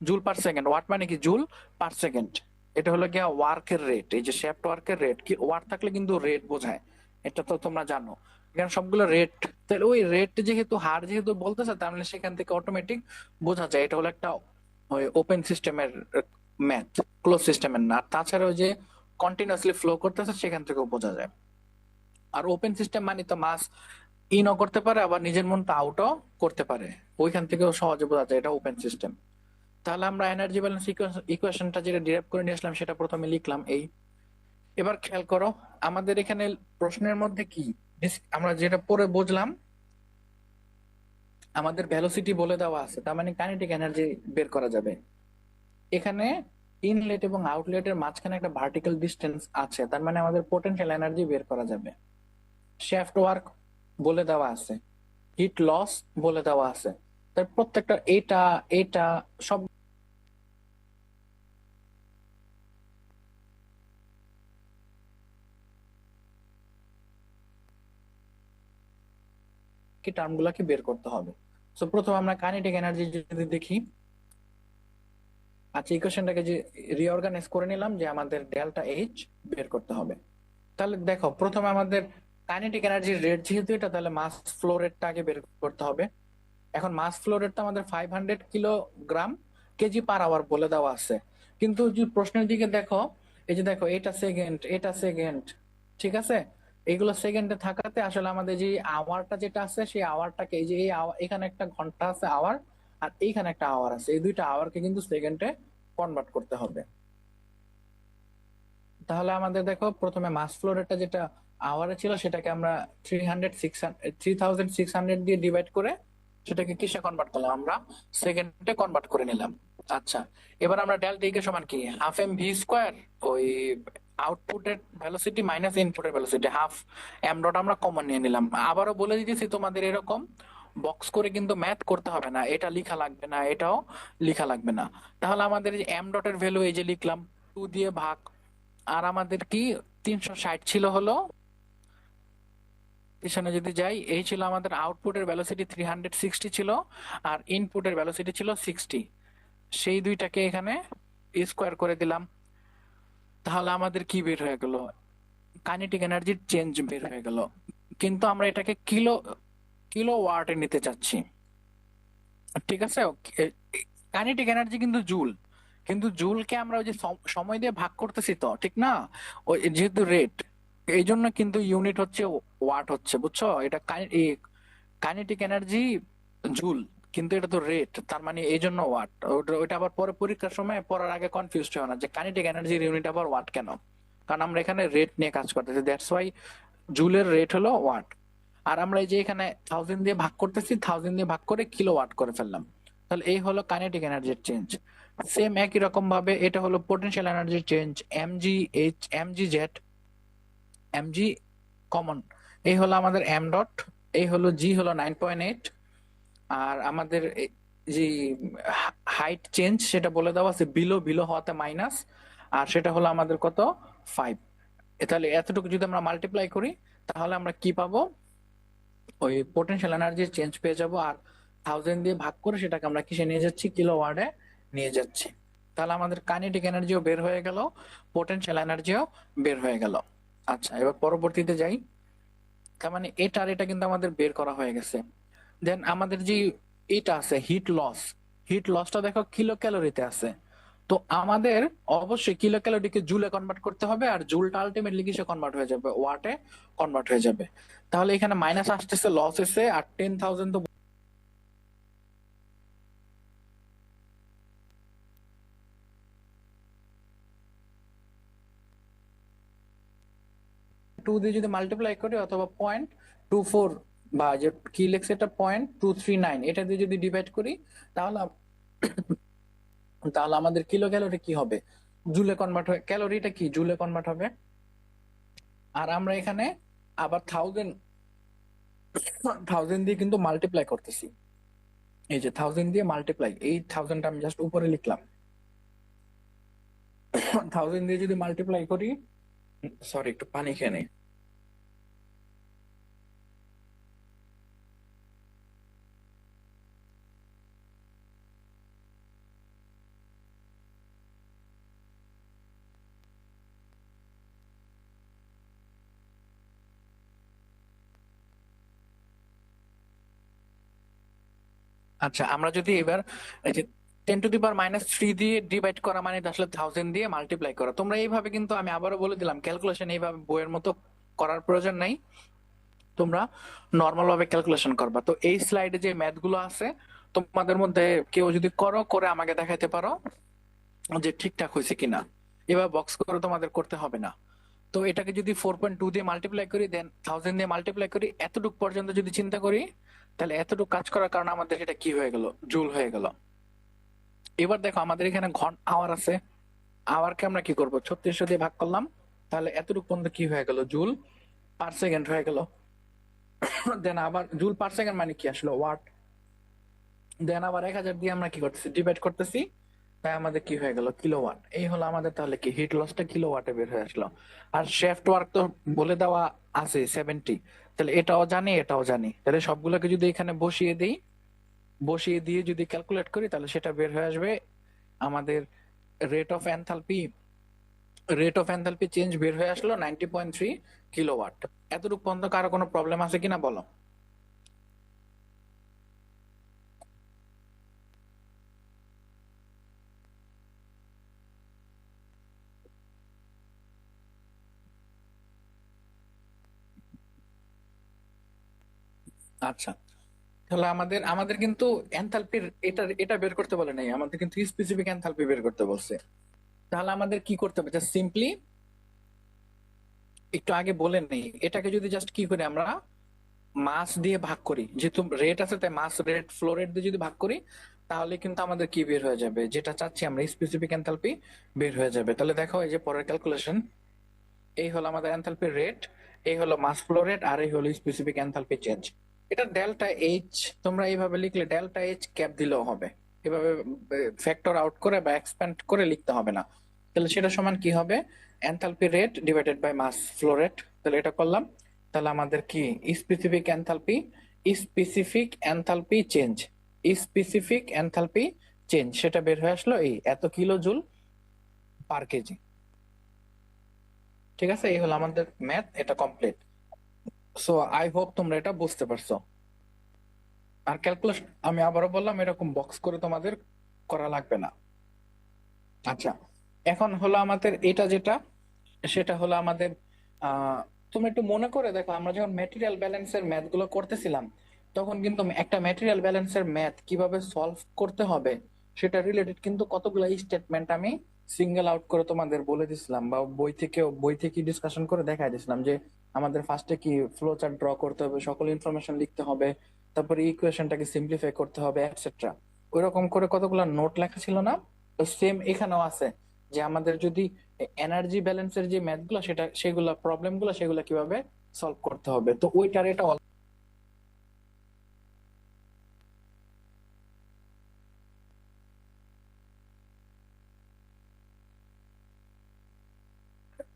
জুল পার সেকেন্ড, ওয়াট মানে কি জুল পার সেকেন্ড। এটা হলো গিয়া ওয়ার্কের রেট, এই যে শেফট ওয়ার্কের রেট। কি ওয়াট থাকলে কিন্তু রেট বোঝায়, এটা তো তোমরা জানো। এখানে সবগুলো রেট, তাহলে ওই রেট যেহেতু হার যেহেতু বলতেছে, তার মানে সেখান থেকে অটোমেটিক বোঝা যায় এটা হলো একটা ওই ওপেন সিস্টেমের ম্যাথ, ক্লোজ সিস্টেমের না। আর তাছাড়া ওই যে কন্টিনিউয়াসলি ফ্লো করতেছে সেখান থেকেও বোঝা যায়। আর ওপেন সিস্টেম মানে তো মাস ইনও করতে পারে, আবার নিজের মন তো আউটও করতে পারে, ওইখান থেকেও সহজে বোঝা যায় এটা ওপেন সিস্টেম। তাহলে আমরা এনার্জি ব্যালেন্স ইকুয়েশনটা যেটা ডিরাইভ করে নিয়ে আসলাম সেটা প্রথমে লিখলাম এই। এবার খেয়াল করো আমাদের এখানে প্রশ্নের মধ্যে কি আমরা যেটা পরে বুঝলাম, আমাদের ভেলোসিটি বলে দেওয়া আছে, তার মানে কাইনেটিক এনার্জি বের করা যাবে। এখানে ইনলেট এবং আউটলেটের মাঝখানে একটা ভার্টিক্যাল ডিস্টেন্স আছে, তার মানে আমাদের পোটেনশিয়াল এনার্জি বের করা যাবে। শ্যাফট ওয়ার্ক বলে দেওয়া আছে, হিট লস বলে দেওয়া আছে। তার প্রত্যেকটা এটা এটা সব কি টার্ম গুলাকে বের করতে হবে। তো প্রথমে আমরা কাইনেটিক এনার্জি যদি দেখি, আচ্ছা ইকুয়েশনটাকে যে রিঅর্গানাইজ করে নিলাম যে আমাদের ডেল্টা এইচ বের করতে হবে। তাহলে দেখো প্রথমে আমাদের কাইনেটিক এনার্জির রেট যেহেতু এটা, তাহলে মাস ফ্লো রেটটা আগে বের করতে হবে। এখন মাস ফ্লো রেটটা আমাদের 500 কিলোগ্রাম কেজি পার আওয়ার বলে দেওয়া আছে। কিন্তু যদি প্রশ্নের দিকে দেখো, এই যে দেখো এটা সেকেন্ড এটা সেকেন্ড, ঠিক আছে, এইগুলো সেকেন্ডে থাকাতে আসলে আমাদের যে আওয়ারটা যেটা আছে সেই আওয়ারটাকে, এই যে এখানে একটা ঘন্টা আছে আওয়ার, আর এইখানে একটা আওয়ার আছে, এই দুইটা আওয়ারকে কিন্তু সেকেন্ডে কনভার্ট করতে হবে। তাহলে আমাদের দেখো প্রথমে মাস ফ্লো রেটটা যেটা আওয়ারে ছিল সেটাকে আমরা 3600 দিয়ে ডিভাইড করে সেটাকে কিসে কনভার্ট করলাম, আমরা সেকেন্ডে কনভার্ট করে নিলাম। আচ্ছা, এবার আমরা ডেল্টা টি কে সমান কি হাফ এম ভি স্কোয়ার, ওই আউটপুটের ভেলোসিটি মাইনাস ইনপুটের ভেলোসিটি হাফ এম ডট আমরা কমন নিয়ে নিলাম। আবারও বলে দিতেছি তোমাদের এরকম বক্স করে কিন্তু ম্যাথ করতে হবে না, এটা লিখা লাগবে না এটাও লিখা লাগবে না। তাহলে আমাদের এই এম ডটের ভ্যালু এই যে লিখলাম 2 দিয়ে ভাগ, আর আমাদের কি 360 ছিল হলো, পিছনে যদি যাই এই ছিল আমাদের আউটপুটের ভ্যালোসিটি 360 ছিল, আর ইনপুটের ভ্যালোসিটি ছিল 60। সেই দুইটাকে এখানে স্কোয়ার করে দিলাম। তাহলে আমাদের কি বের হয়ে গেল, কাইনেটিক এনার্জির চেঞ্জ বের হয়ে গেল। কিন্তু আমরা এটাকে কিলো কিলো ওয়াটে নিতে চাচ্ছি, ঠিক আছে। কাইনেটিক এনার্জি কিন্তু জুল, কিন্তু জুলকে আমরা ওই যে সময় দিয়ে ভাগ করতেছি তো, ঠিক না, ওই যেহেতু রেট, এই জন্য কিন্তু ইউনিট হচ্ছে ওয়াট হচ্ছে, বুঝছো, এটা কাইনেটিক এনার্জি জুল, কিন্তু এটা তো রেট, তার মানে এই জন্য ওয়াট। ওইটা আবার পরে পরীক্ষার সময় পড়ার আগে কনফিউজ হয় না যে কাইনেটিক এনার্জির ইউনিট আবার ওয়াট কেন, কারণ আমরা এখানে রেট নিয়ে কাজ করতেছি, দ্যাটস ওয়াই জুলের রেট হলো ওয়াট। আর আমরা এই যে এখানে 1000 দিয়ে ভাগ করতেছি, 1000 দিয়ে ভাগ করে কিলো ওয়াট করে ফেললাম। তাহলে এই হলো কাইনেটিক এনার্জির চেঞ্জ। সেম একই রকম ভাবে এটা হলো পোটেনশিয়াল এনার্জির change, M G Z, M G common, এই হলো আমাদের এম ডট, এই হলো জি হলো 9.8, আর আমাদের যে হাইট চেঞ্জ সেটা বলে দেওয়া আছে বিলো, বিলো হওয়াতে মাইনাস, আর সেটা হলো আমাদের কত 5। তাহলে এতটুকু যদি আমরা মাল্টিপ্লাই করি তাহলে আমরা কি পাবো, ওই পোটেনশিয়াল এনার্জির চেঞ্জ পেয়ে যাব। আর 1000 দিয়ে ভাগ করে সেটাকে আমরা কিসে নিয়ে যাচ্ছি, কিলো ওয়ার্ডে নিয়ে যাচ্ছি। তাহলে আমাদের কাইনেটিক এনার্জিও বের হয়ে গেল, পোটেনশিয়াল এনার্জিও বের হয়ে গেল। আচ্ছা এবার পরবর্তীতে যাই। তার মানে এটা আর এটা কিন্তু আমাদের বের করা হয়ে গেছে। দেন আমাদের যে এটা আছে হিট লস, হিট লসটা দেখো কিলো ক্যালোরিতে আছে। তো আমাদের অবশ্যই কিলো ক্যালোরিকে জুলে কনভার্ট করতে হবে, আর জুলটা আলটিমেটলি কিসে কনভার্ট হয়ে যাবে, ওয়াটে কনভার্ট হয়ে যাবে। তাহলে এখানে মাইনাস আসতেছে লস এসে, আর 10,000 তো 2 দিয়ে যদি মাল্টিপ্লাই করি, অথবা 0.24, বা যে কি লেখছে এটা 0.239, এটা দিয়ে যদি ডিভাইড করি, তাহলে তাহলে আমাদের কিলো ক্যালোরি কি হবে, জুলে কনভার্ট হবে, ক্যালোরিটা কি জুলে কনভার্ট হবে। আর আমরা এখানে আবার 1000 দিয়ে কিন্তু মাল্টিপ্লাই করতেছি, এই যে 1000 দিয়ে মাল্টিপ্লাই, এই 1000টা আমি জাস্ট উপরে লিখলাম। 1000 দিয়ে যদি মাল্টিপ্লাই করি, সরি একটু পানি খেয়ে নেই। আচ্ছা, আমরা যদি এবার এই যে 10⁻³ দিয়ে ডিভাইড করা মানে তো আসলে 1000 দিয়ে মাল্টিপ্লাই করা, তোমরা এইভাবে, কিন্তু আমি আবারও বলে দিলাম ক্যালকুলেশন এইভাবে বইয়ের মতো করার প্রয়োজন নাই। তোমরা নর্মাল ভাবে ক্যালকুলেশন করবা। তো এই স্লাইডে যে ম্যাথ গুলো আছে, তোমাদের মধ্যে কেউ যদি করো, করে আমাকে দেখাইতে পারো যে ঠিকঠাক হয়েছে কিনা। এবার বক্স করে তোমাদের করতে হবে না। তো এটাকে যদি 4.2 দিয়ে মাল্টিপ্লাই করি, দেন 1000 দিয়ে মাল্টিপ্লাই করি, এতটুকু পর্যন্ত যদি চিন্তা করি, তাহলে এতটুকু কাজ করার কারণে আমাদের এটা কি হয়ে গেল, জুল হয়ে গেল। এবার দেখো আমাদের এখানে ঘন আওয়ার আছে, আওয়ারকে আমরা কি করব, 3600 দিয়ে ভাগ করলাম, তাহলে এতটুকু পর্যন্ত কি হয়ে গেল, জুল পার সেকেন্ড হয়ে গেল। দেন আবার জুল পার সেকেন্ড মানে কি আসলে ওয়াট। দেন আবার 1000 দিয়ে আমরা কি করতেছি, ডিভাইড করতেছি, তাই আমাদের কি হয়ে গেল, কিলোওয়াট। এই হলো আমাদের তাহলে কি হিট লসটা কিলোওয়াটে বের হয়ে আসলো। আর শেফট ওয়ার্ক তো বলে দেওয়া আছে 70, তাহলে এটাও জানি এটাও জানি, তাহলে সবগুলোকে যদি এখানে বসিয়ে দিই, বসিয়ে দিয়ে যদি ক্যালকুলেট করি, তাহলে সেটা বের হয়ে আসবে আমাদের rate of enthalpy. Rate of enthalpy change বের হয়ে আসলো 90.3 কিলোওয়াট। এতটুকু পর্যন্ত কারো কোনো প্রবলেম আছে কিনা বলো। আচ্ছা, তাহলে আমাদের আমাদের কিন্তু এনথালপির এটা এটা বের করতে বলে নাই, আমাদের কিন্তু স্পেসিফিক এনথালপি বের করতে বলছে। তাহলে আমাদের কি করতে হবে, জাস্ট সিম্পলি একটু আগে বলে নেই, এটাকে যদি জাস্ট কি করি আমরা মাস দিয়ে ভাগ করি, যেহেতু রেট আছে তাই মাস রেট ফ্লো রেট দিয়ে যদি ভাগ করি, তাহলে কিন্তু আমাদের কি বের হয়ে যাবে, যেটা চাচ্ছি আমরা, স্পেসিফিক এনথালপি বের হয়ে যাবে। তাহলে দেখো এই যে পরের ক্যালকুলেশন, এই হলো আমাদের এনথালপি রেট, এই হলো মাস ফ্লো রেট, আর এই হলো স্পেসিফিক এনথালপি চেঞ্জ। এটা ডেল্টা এইচ, তোমরা এইভাবে লিখলে ডেল্টা এইচ ক্যাপ দিলেও হবে, এভাবে ফ্যাক্টর আউট করে বা এক্সপ্যান্ড করে লিখতে হবে না। তাহলে সেটা সমান কি হবে, enthalpy rate divided by mass flow rate. তাহলে এটা করলাম, তাহলে আমাদের কি specific enthalpy, specific enthalpy change, specific enthalpy change সেটা বের হয়ে আসলো এই এত কিলো জুল পার কেজি। ঠিক আছে, এই হলো আমাদের ম্যাথ, এটা কমপ্লিট। সো আই হোপ তোমরা এটা বুঝতে পারছো। আর ক্যালকুলেশন আমি আবারও বললাম, এরকম বক্স করে তোমাদের করা লাগবে না। আচ্ছা, এখন হলো আমাদের এটা যেটা, সেটা হলো আমাদের তুমি একটু মনে করে দেখো, আমরা যখন ম্যাটেরিয়াল ব্যালেন্সের ম্যাথ গুলো করতেছিলাম, তখন কিন্তু একটা ম্যাটেরিয়াল ব্যালেন্সের ম্যাথ কিভাবে সলভ করতে হবে সেটা রিলেটেড কিন্তু কতগুলো স্টেটমেন্ট আমি সিঙ্গেল আউট করে তোমাদের বলে দিছিলাম, বা বই থেকে ডিসকাশন করে দেখাই দিছিলাম যে আমাদের ফার্স্টে কি ফ্লো চার্ট ড্র করতে হবে, সকল ইনফরমেশন লিখতে হবে, তারপরে ইকুয়েশনটাকে সিম্পলিফাই করতে হবে, এটসেট্রা। ওইরকম করে কতগুলো নোট লেখা ছিল না, তো সেম এখানেও আছে, যে আমাদের যদি এনার্জি ব্যালেন্সের যে ম্যাথ গুলো, সেটা সেগুলা প্রবলেম গুলো সেগুলো কিভাবে সলভ করতে হবে, তো ওইটার এটা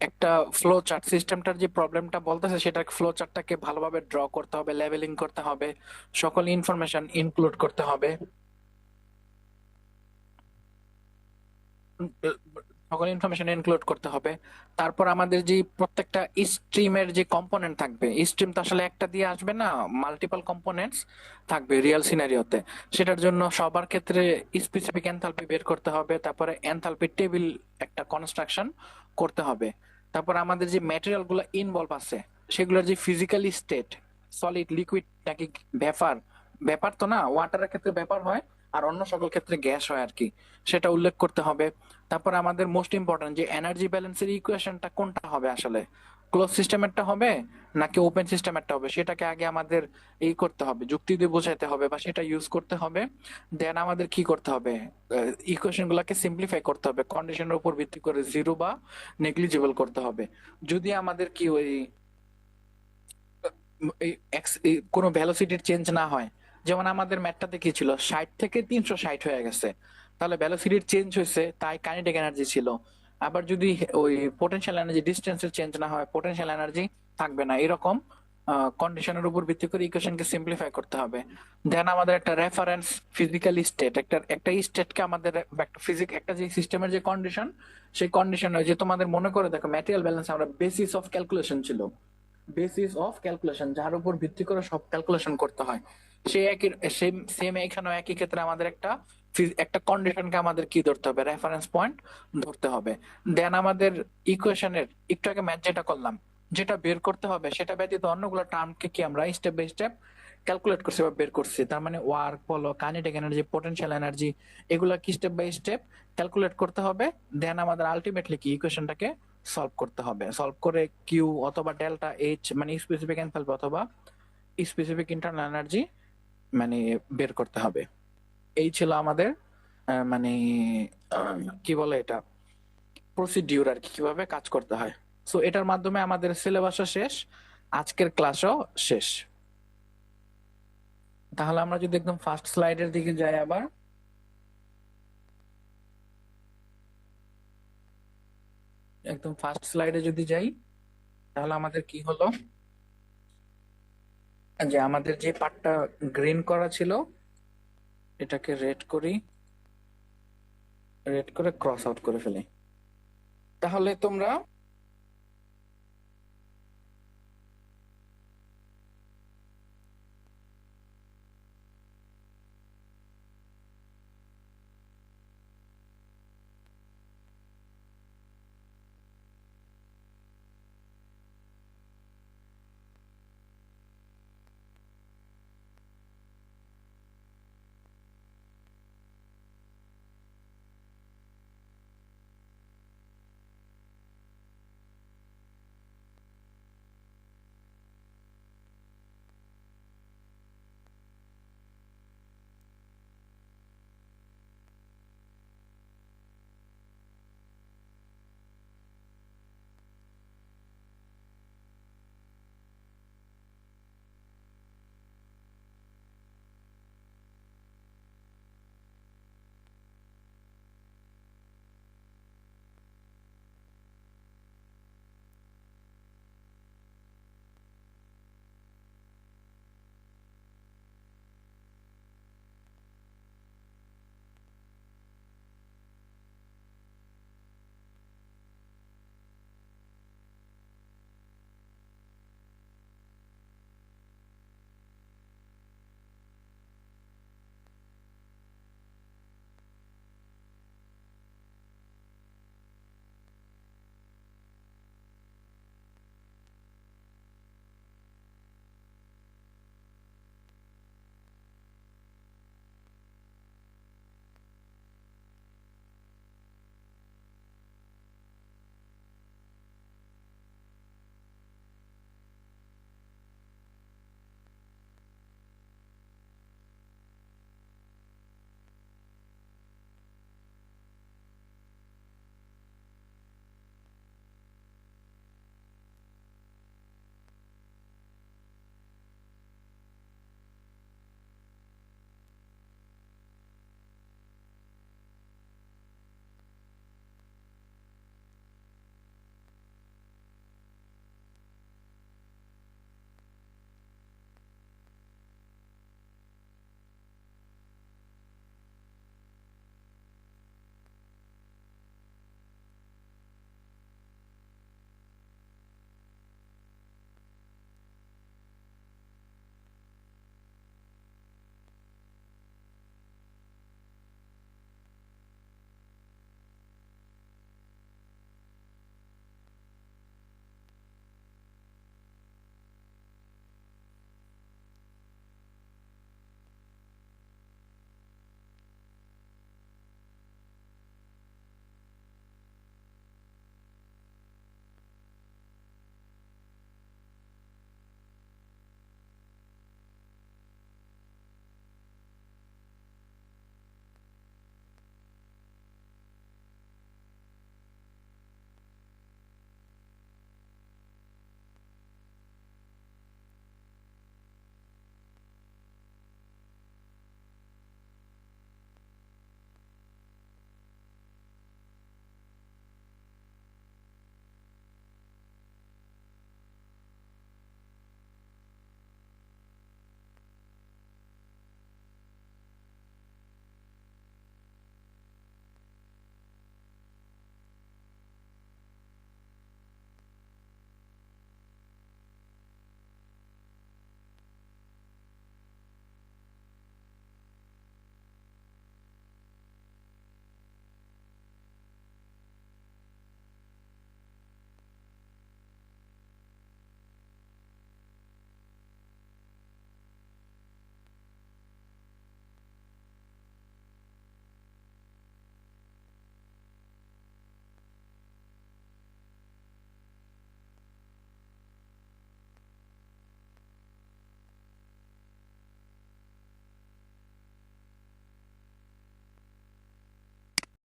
একটা ফ্লো চার্ট সিস্টেমটার যে প্রবলেমটা বলতেছে, সেটা ফ্লো চার্টটাকে ভালোভাবে ড্র করতে হবে, লেভেলিং করতে হবে, সকল ইনফরমেশন ইনক্লুড করতে হবে, সকল ইনফরমেশন ইনক্লুড করতে হবে। তারপর আমাদের যে প্রত্যেকটা স্ট্রিমের যে কম্পোনেন্ট থাকবে, স্ট্রিম তো আসলে একটা দিয়ে আসবে না, মাল্টিপল কম্পোনেন্টস থাকবে রিয়েল সিনারিওতে। সেটার জন্য সবার ক্ষেত্রে স্পেসিফিক এনথালপি বের করতে হবে, তারপরে এনথালপি টেবিল একটা কনস্ট্রাকশন করতে হবে। তারপর আমাদের যে ম্যাটেরিয়াল গুলো ইনভলভ আছে, সেগুলোর যে ফিজিক্যালি স্টেট, সলিড লিকুইড নাকি ভেপার, ব্যাপার তো না, ওয়াটারের ক্ষেত্রে ব্যাপার হয় আর অন্য সকল ক্ষেত্রে গ্যাস হয় আর কি, সেটা উল্লেখ করতে হবে। তারপর আমাদের মোস্ট ইম্পর্টেন্ট যে এনার্জি ব্যালেন্সের ইকুয়েশনটা কোনটা হবে আসলে, ক্লোজ সিস্টেমেরটা হবে নাকি ওপেন সিস্টেমেরটা হবে, সেটাকে আগে আমাদের এই করতে হবে, যুক্তি দিয়ে বোঝাতে হবে বা সেটা ইউজ করতে হবে। দেন আমাদের কি করতে হবে, ইকুয়েশন গুলাকে সিম্পলিফাই করতে হবে, কন্ডিশনের উপর ভিত্তি করে জিরো বা নেগলিজিবল করতে হবে। যদি আমাদের কি ওই কোনো ভ্যালোসিটির চেঞ্জ না হয়, যেমন আমাদের ম্যাথটাতে কি ছিল, 60 থেকে 360 হয়ে গেছে, তাহলে ভ্যালোসিটির চেঞ্জ হয়েছে, তাই কাইনেটিক এনার্জি ছিল। আবার যদি ওই পোটেনশিয়াল এনার্জি ডিস্টেন্সের চেঞ্জ না হয়, পোটেনশিয়াল এনার্জি থাকবে না, এরকম কন্ডিশনের উপর ভিত্তি করে ইকুয়েশনকে সিম্পলিফাই করতে হবে। দেন আমাদের একটা রেফারেন্স ফিজিক্যাল স্টেট, একটা একটা স্টেটকে আমাদের একটা একটা যে সিস্টেমের যে কন্ডিশন, সেই কন্ডিশন যে তোমাদের মনে করে দেখো, ম্যাটেরিয়াল ব্যালেন্স আমরা বেসিস অফ ক্যালকুলেশন ছিল, বেসিস অফ ক্যালকুলেশন যার উপর ভিত্তি করে সব ক্যালকুলেশন করতে হয়। সেই একই সেম সেম এখানেও একই ক্ষেত্রে আমাদের একটা কন্ডিশনকে আমাদের কি ধরতে হবে, রেফারেন্স পয়েন্ট ধরতে হবে। দেন আমাদের ইকুয়েশনের একটু আগে ম্যাথ যেটা করলাম, যেটা বের করতে হবে সেটা ব্যতীত অন্যগুলো টার্মকে কি আমরা স্টেপ বাই স্টেপ ক্যালকুলেট করছি বা বের করছি। তার মানে ওয়ার্ক বলো, কাইনেটিক এনার্জি, পোটেনশিয়াল এনার্জি, এগুলা কি স্টেপ বাই স্টেপ ক্যালকুলেট করতে হবে। দেন আমাদের আলটিমেটলি কি ইকুয়েশনটাকে সলভ করতে হবে, সলভ করে কিউ অথবা ডেল্টা এইচ মানে স্পেসিফিক এনথালপি অথবা স্পেসিফিক ইন্টারনাল এনার্জি মানে বের করতে হবে। এই ছিল আমাদের মানে কি বলে এটা, প্রসিডিউর আর কি, কিভাবে কাজ করতে হয়। সো এটার মাধ্যমে আমাদের সিলেবাসও শেষ, আজকের ক্লাসও শেষ। তাহলে আমরা যদি একদম ফার্স্ট স্লাইডের দিকে যাই, আবার একদম ফার্স্ট স্লাইডে যদি যাই, তাহলে আমাদের কি হলো, যে আমাদের যে পার্টটা গ্রিন করা ছিল এটাকে রেড করি, রেড করে ক্রস আউট করে ফেলি। তাহলে তোমরা